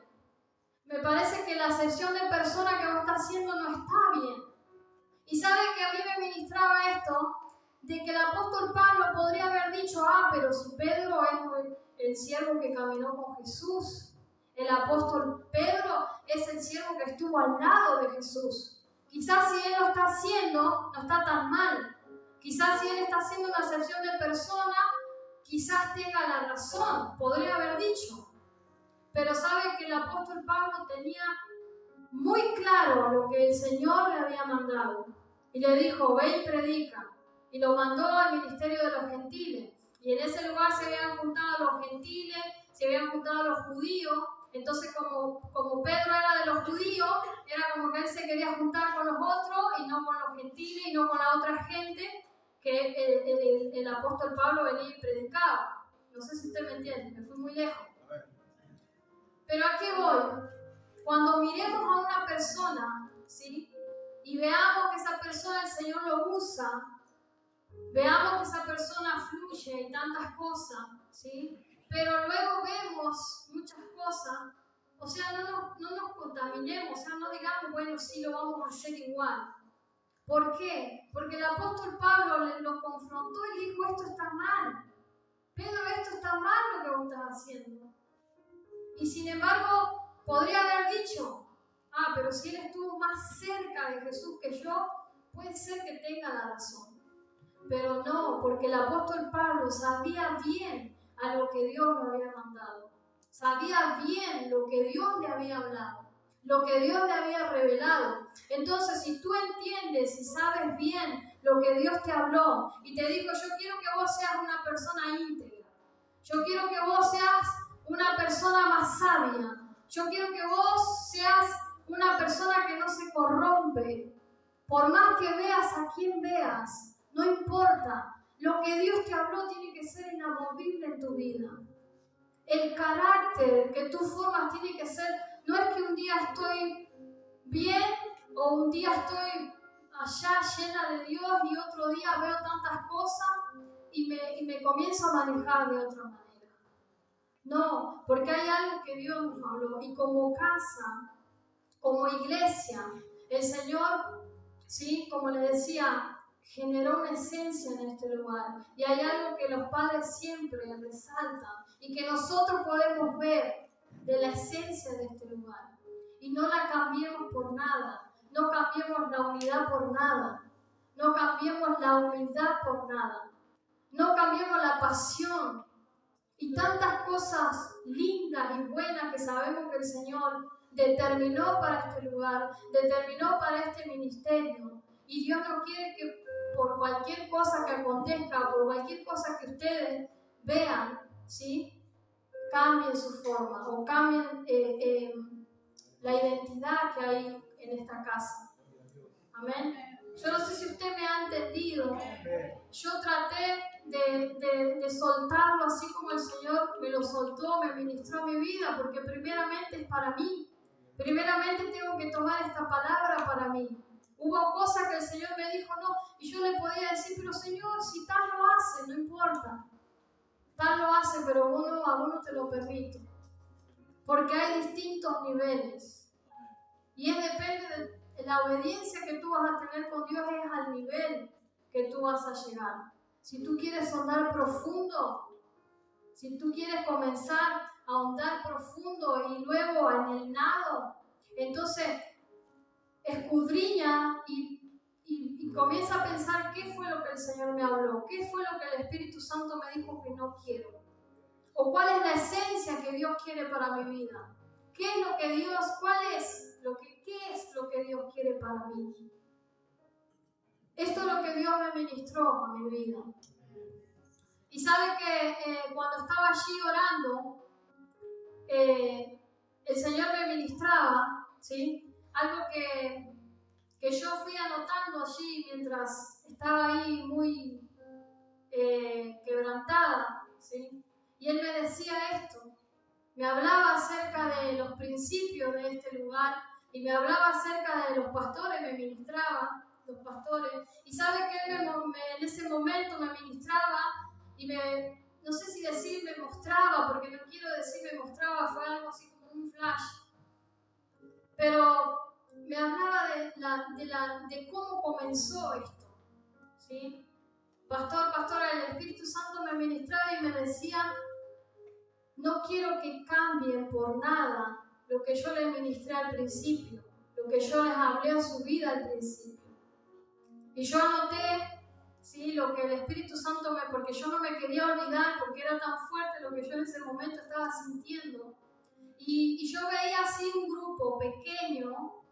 Me parece que la acepción de persona que vos estás haciendo no está bien. Y sabe que a mí me ministraba esto, de que el apóstol Pablo podría haber dicho, pero si Pedro es el siervo que caminó con Jesús, el apóstol Pedro es el siervo que estuvo al lado de Jesús. Quizás si él lo está haciendo, no está tan mal. Quizás si él está haciendo una acepción de persona, quizás tenga la razón, podría haber dicho. Pero sabe que el apóstol Pablo tenía muy claro lo que el Señor le había mandado. Y le dijo, ve y predica. Y lo mandó al ministerio de los gentiles. Y en ese lugar se habían juntado los gentiles, se habían juntado los judíos. Entonces, como Pedro era de los judíos, era como que él se quería juntar con los otros y no con los gentiles y no con la otra gente que el apóstol Pablo venía y predicaba. No sé si usted me entiende, me fui muy lejos. Pero ¿a qué voy? Cuando miremos a una persona, ¿sí? Y veamos que esa persona el Señor lo usa, veamos que esa persona fluye y tantas cosas, ¿sí? Pero luego vemos muchas cosas, o sea, no nos contaminemos, o sea, no digamos, bueno, sí, lo vamos a hacer igual. ¿Por qué? Porque el apóstol Pablo lo confrontó y le dijo, esto está mal. Pedro, esto está mal lo que vos estás haciendo. Y sin embargo, podría haber dicho, pero si él estuvo más cerca de Jesús que yo, puede ser que tenga la razón. Pero no, porque el apóstol Pablo sabía bien a lo que Dios le había mandado. Sabía bien lo que Dios le había hablado, lo que Dios le había revelado. Entonces, si tú entiendes y sabes bien lo que Dios te habló y te dijo, yo quiero que vos seas una persona íntegra, yo quiero que vos seas una persona más sabia, yo quiero que vos seas una persona que no se corrompe, por más que veas a quien veas, no importa, lo que Dios te habló tiene que ser inamovible en tu vida. El carácter que tú formas tiene que ser, no es que un día estoy bien o un día estoy allá llena de Dios y otro día veo tantas cosas y me comienzo a manejar de otra manera. No, porque hay algo que Dios nos habló y como casa, como iglesia, el Señor, ¿sí? Como le decía, generó una esencia en este lugar. Y hay algo que los padres siempre resaltan y que nosotros podemos ver de la esencia de este lugar. Y no la cambiemos por nada. No cambiemos la unidad por nada. No cambiemos la humildad por nada. No cambiemos la pasión. Y tantas cosas lindas y buenas que sabemos que el Señor determinó para este lugar, determinó para este ministerio. Y Dios no quiere que por cualquier cosa que acontezca, por cualquier cosa que ustedes vean, ¿sí? Cambien su forma o cambien la identidad que hay en esta casa. Amén. Yo no sé si usted me ha entendido. Yo traté de soltarlo así como el Señor me lo soltó, me ministró mi vida, porque primeramente es para mí. Primeramente tengo que tomar esta palabra para mí. Hubo cosas que el Señor me dijo no, y yo le podía decir, pero Señor, si tal lo hace, no importa. Tal lo hace, pero a uno te lo permito. Porque hay distintos niveles. Y depende de la obediencia que tú vas a tener con Dios, es al nivel que tú vas a llegar. Si tú quieres ahondar profundo, si tú quieres comenzar a ahondar profundo y luego en el nado, entonces escudriña y comienza a pensar qué fue lo que el Señor me habló, qué fue lo que el Espíritu Santo me dijo que no quiero, o cuál es la esencia que Dios quiere para mi vida, qué es lo que Dios, qué es lo que Dios quiere para mí. Esto es lo que Dios me ministró a mi vida. Y sabe que cuando estaba allí orando, el Señor me ministraba, ¿sí? Algo que yo fui anotando allí mientras estaba ahí muy quebrantada, ¿sí? Y Él me decía esto, me hablaba acerca de los principios de este lugar y me hablaba acerca de los pastores, me ministraba los pastores. Y sabe que Él en ese momento me ministraba y no sé si decir me mostraba, porque no quiero decir me mostraba, fue algo así como un flash. Pero me hablaba de cómo comenzó esto, ¿sí? Pastora, el Espíritu Santo me ministraba y me decía, no quiero que cambien por nada lo que yo les ministré al principio, lo que yo les hablé a su vida al principio. Y yo anoté, ¿sí? Lo que el Espíritu Santo porque yo no me quería olvidar, porque era tan fuerte lo que yo en ese momento estaba sintiendo. Y yo veía así un grupo pequeño,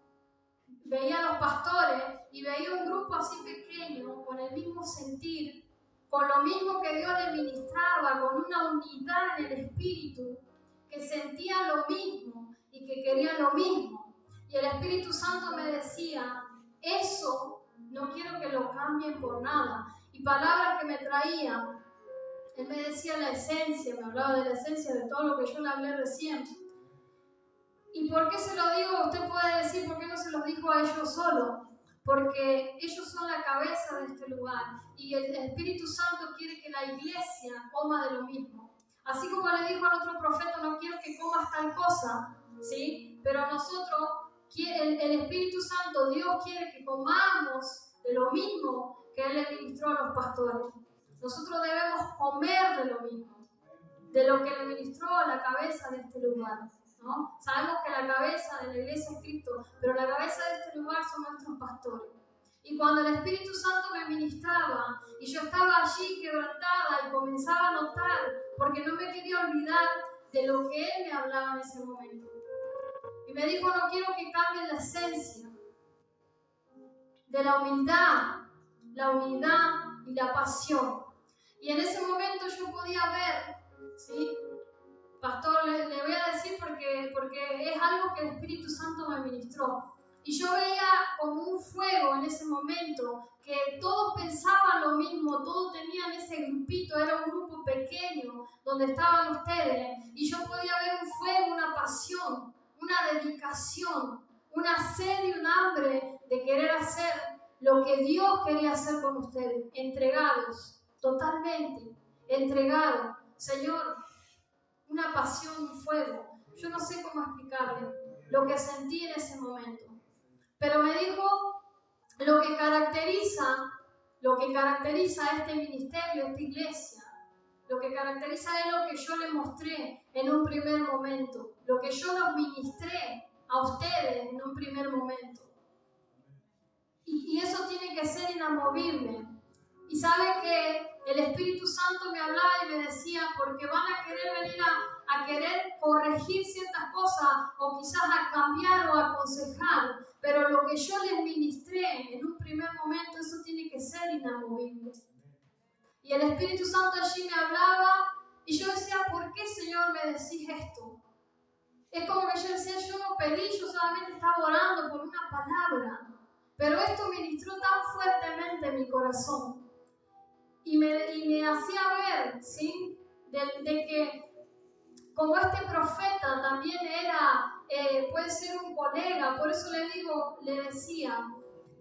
veía a los pastores y veía un grupo así pequeño, con el mismo sentir, con lo mismo que Dios le ministraba, con una unidad en el espíritu, que sentían lo mismo y que querían lo mismo. Y el Espíritu Santo me decía, eso no quiero que lo cambien por nada. Y palabras que me traían, Él me decía la esencia, me hablaba de la esencia de todo lo que yo le hablé recién. ¿Y por qué se lo digo? Usted puede decir, ¿por qué no se los dijo a ellos solo? porque ellos son la cabeza de este lugar y el Espíritu Santo quiere que la iglesia coma de lo mismo. Así como le dijo al otro profeta, no quiero que comas tal cosa, ¿sí? Pero nosotros, el Espíritu Santo, Dios quiere que comamos de lo mismo que Él le ministró a los pastores. Nosotros debemos comer de lo mismo, de lo que le ministró a la cabeza de este lugar, ¿no? Sabemos que la cabeza de la iglesia es Cristo, pero la cabeza de este lugar son nuestros pastores. Y cuando el Espíritu Santo me ministraba y yo estaba allí quebrantada y comenzaba a notar, porque no me quería olvidar de lo que Él me hablaba en ese momento. Y me dijo, no quiero que cambien la esencia de la humildad y la pasión. Y en ese momento yo podía ver, ¿sí? Pastor, le voy a decir porque es algo que el Espíritu Santo me ministró. Y yo veía como un fuego en ese momento, que todos pensaban lo mismo, todos tenían ese grupito, era un grupo pequeño donde estaban ustedes. Y yo podía ver un fuego, una pasión, una dedicación, una sed y un hambre de querer hacer lo que Dios quería hacer con ustedes, entregados, totalmente entregados. Señor, una pasión, un fuego. Yo no sé cómo explicarle lo que sentí en ese momento. Pero me dijo, lo que caracteriza a este ministerio, a esta iglesia, lo que caracteriza es lo que yo le mostré en un primer momento, lo que yo los ministré a ustedes en un primer momento. Y eso tiene que ser inamovible. Y sabe que el Espíritu Santo me hablaba y me decía, porque van a querer venir a querer corregir ciertas cosas o quizás a cambiar o a aconsejar, pero lo que yo les ministré en un primer momento, eso tiene que ser inamovible. Y el Espíritu Santo allí me hablaba y yo decía, ¿por qué, Señor, me decís esto? Es como que yo decía, yo no pedí, yo solamente estaba orando por una palabra, pero esto ministró tan fuertemente mi corazón. Y me hacía ver, ¿sí? De que como este profeta también puede ser un colega, por eso le decía,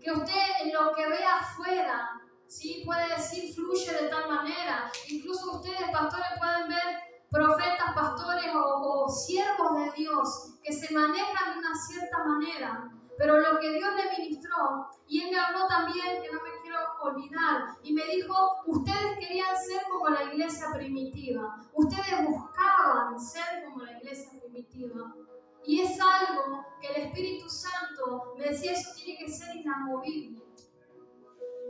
que usted en lo que ve afuera, ¿sí? Puede decir, fluye de tal manera. Incluso ustedes, pastores, pueden ver profetas, pastores o siervos de Dios que se manejan de una cierta manera. Pero lo que Dios le ministró, y Él me habló también, que no me quiero olvidar, y me dijo, ustedes querían ser como la iglesia primitiva, ustedes buscaban ser como la iglesia primitiva. Y es algo que el Espíritu Santo me decía, eso tiene que ser inamovible.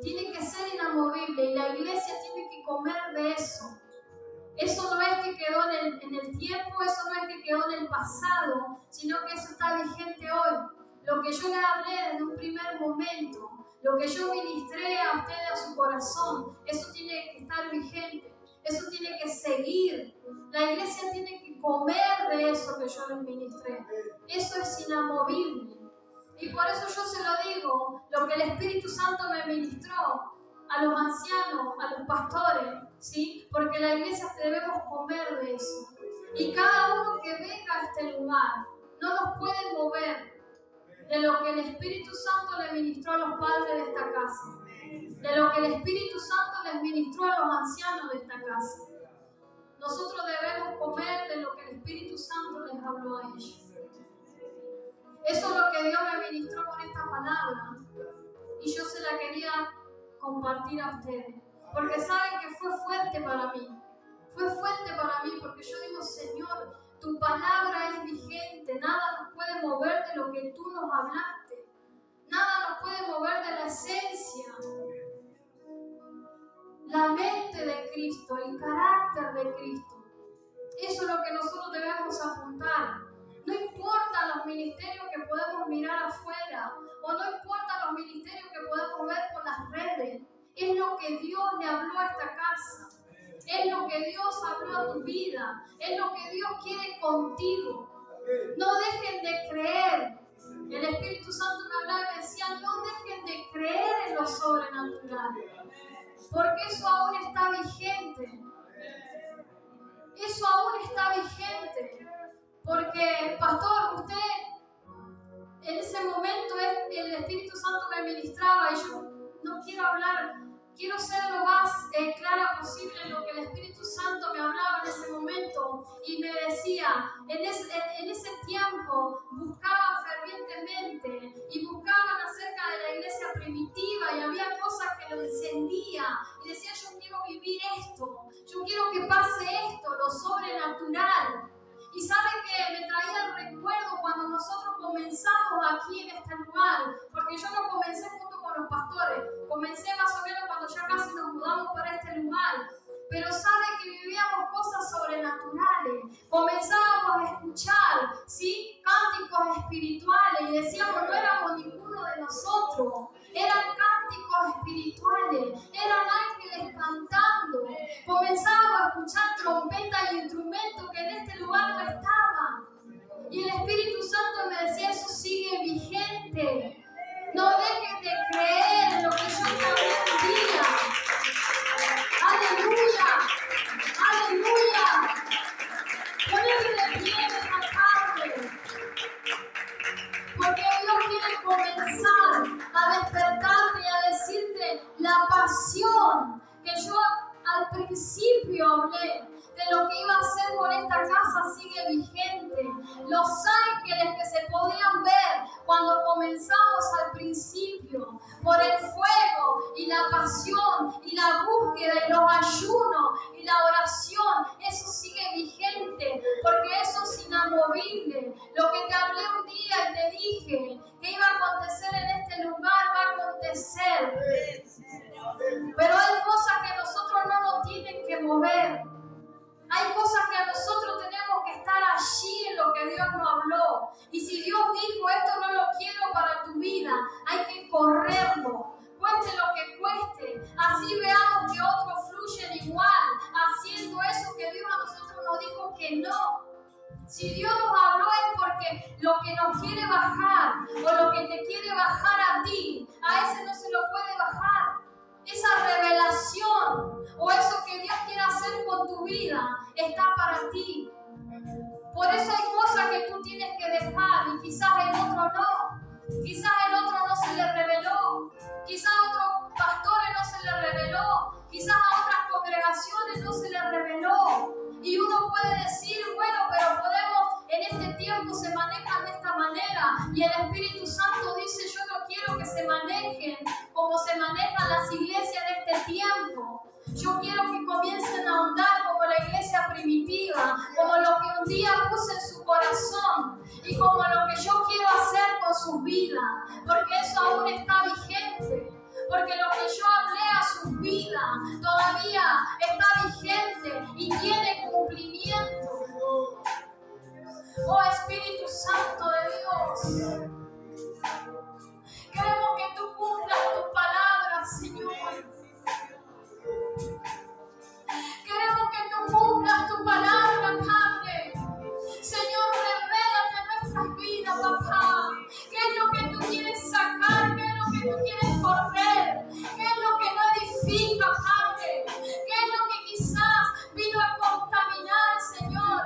Tiene que ser inamovible y la iglesia tiene que comer de eso. Eso no es que quedó en el tiempo, eso no es que quedó en el pasado, sino que eso está vigente hoy. Lo que yo le hablé desde un primer momento, lo que yo ministré a ustedes a su corazón, eso tiene que estar vigente, eso tiene que seguir. La iglesia tiene que comer de eso que yo les ministré. Eso es inamovible. Y por eso yo se lo digo, lo que el Espíritu Santo me ministró a los ancianos, a los pastores, ¿sí? Porque la iglesia debemos comer de eso. Y cada uno que venga a este lugar no nos puede mover de lo que el Espíritu Santo le ministró a los padres de esta casa, de lo que el Espíritu Santo les ministró a los ancianos de esta casa. Nosotros debemos comer de lo que el Espíritu Santo les habló a ellos. Eso es lo que Dios me ministró con esta palabra y yo se la quería compartir a ustedes, porque saben que fue fuerte para mí. Fue fuerte para mí porque yo digo, Señor, tu palabra es vigente, nada nos puede mover de lo que tú nos hablaste, nada nos puede mover de la esencia, la mente de Cristo, el carácter de Cristo. Eso es lo que nosotros debemos apuntar. No importa los ministerios que podemos mirar afuera, o no importa los ministerios que podemos ver por las redes, es lo que Dios le habló a esta casa. Es lo que Dios habló a tu vida. Es lo que Dios quiere contigo. No dejen de creer. El Espíritu Santo me hablaba y me decía, no dejen de creer en lo sobrenatural. Porque eso aún está vigente. Eso aún está vigente. Porque, pastor, usted en ese momento el Espíritu Santo me ministraba y yo no quiero hablar, quiero ser lo más clara posible en lo que el Espíritu Santo me hablaba en ese momento y me decía, en ese tiempo buscaban fervientemente y buscaban acerca de la iglesia primitiva y había cosas que lo encendía y decía, yo quiero vivir esto, yo quiero que pase esto, lo sobrenatural. Y sabe que me traía el recuerdo cuando nosotros comenzamos aquí en este lugar, porque yo no comencé junto con los pastores, comencé más o menos cuando ya casi nos mudamos para este lugar, pero sabe que vivíamos cosas sobrenaturales, comenzábamos a escuchar, ¿sí?, cánticos espirituales y decíamos, no éramos ninguno de nosotros, eran cánticos espirituales, eran ángeles cantando, comenzábamos a escuchar trompetas y instrumentos que en este lugar no estaban. Y el Espíritu Santo me decía, eso sigue vigente. No dejes de creer en lo que yo te hablé un día. ¡Aleluya! ¡Aleluya! Ponete de pie en esta tarde. Porque Dios quiere comenzar a despertarte y a decirte la pasión que yo al principio hablé de lo que iba a hacer por esta casa sigue vigente. Los ángeles que se podían ver cuando comenzamos al principio, por el fuego y la pasión y la búsqueda y los ayunos y la oración, eso sigue vigente, porque eso es inamovible. Lo que te hablé un día y te dije que iba a acontecer en este lugar, va a acontecer. Pero hay cosas que nosotros no nos tienen que mover. Hay cosas que a nosotros tenemos que estar allí en lo que Dios nos habló. Y si Dios dijo, esto no lo quiero para tu vida, hay que correrlo, cueste lo que cueste. Así veamos que otros fluyen igual, haciendo eso que Dios a nosotros nos dijo que no. Si Dios nos habló es porque lo que nos quiere bajar o lo que te quiere bajar a ti, a ese no se lo puede bajar. Esa revelación o eso que Dios quiere hacer con tu vida está para ti. Por eso hay cosas que tú tienes que dejar y quizás el otro no. Quizás el otro no se le reveló. Quizás a otros pastores no se le reveló. Quizás a otras congregaciones no se le reveló. Y uno puede decir, bueno, pero podemos, en este tiempo se manejan de esta manera. Y el Espíritu Santo dice, yo no quiero que se manejen como se manejan las iglesias de este tiempo. Yo quiero que comiencen a andar como la iglesia primitiva, como lo que un día puse en su corazón y como lo que yo quiero hacer con sus vidas, porque eso aún está vigente. Porque lo que yo hablé a sus vidas todavía está vigente y tiene cumplimiento. Oh Espíritu Santo de Dios, queremos que tú cumplas tu palabra, Señor. Queremos que tú cumplas tu palabra, Padre. Señor, revélate en nuestras vidas, papá. ¿Qué es lo que tú quieres sacar? ¿Qué es lo que tú quieres correr? ¿Qué es lo que no edifica, Padre? ¿Qué es lo que quizás vino a contaminar, Señor?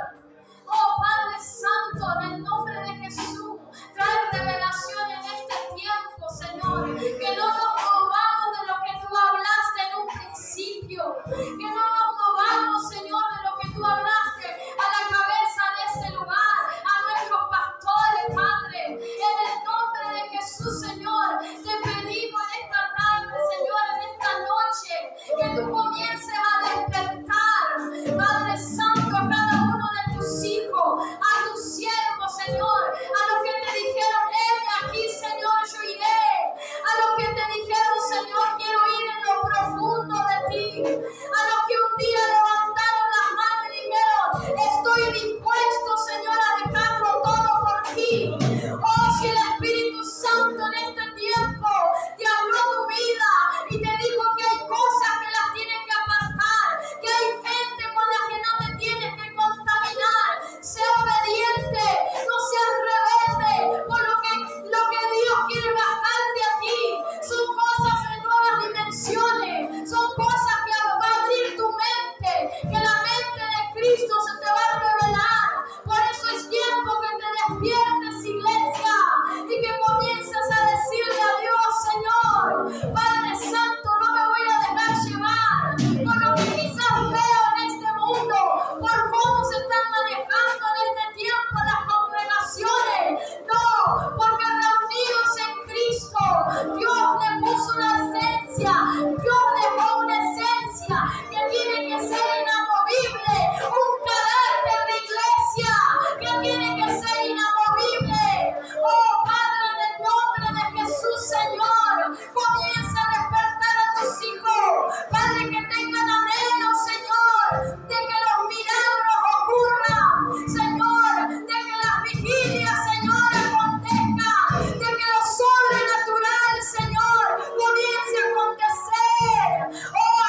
Oh Padre Santo, en el nombre de Jesús, trae revelación en este tiempo, Señor. Que no nos movamos de lo que tú hablaste en un principio. Que no nos movamos, Señor, de lo que tú hablaste a la cabeza de este lugar, a nuestros pastores, Padre. En el nombre de Jesús, Señor, te pedimos en esta tarde, Señor, en esta noche, que tú comiences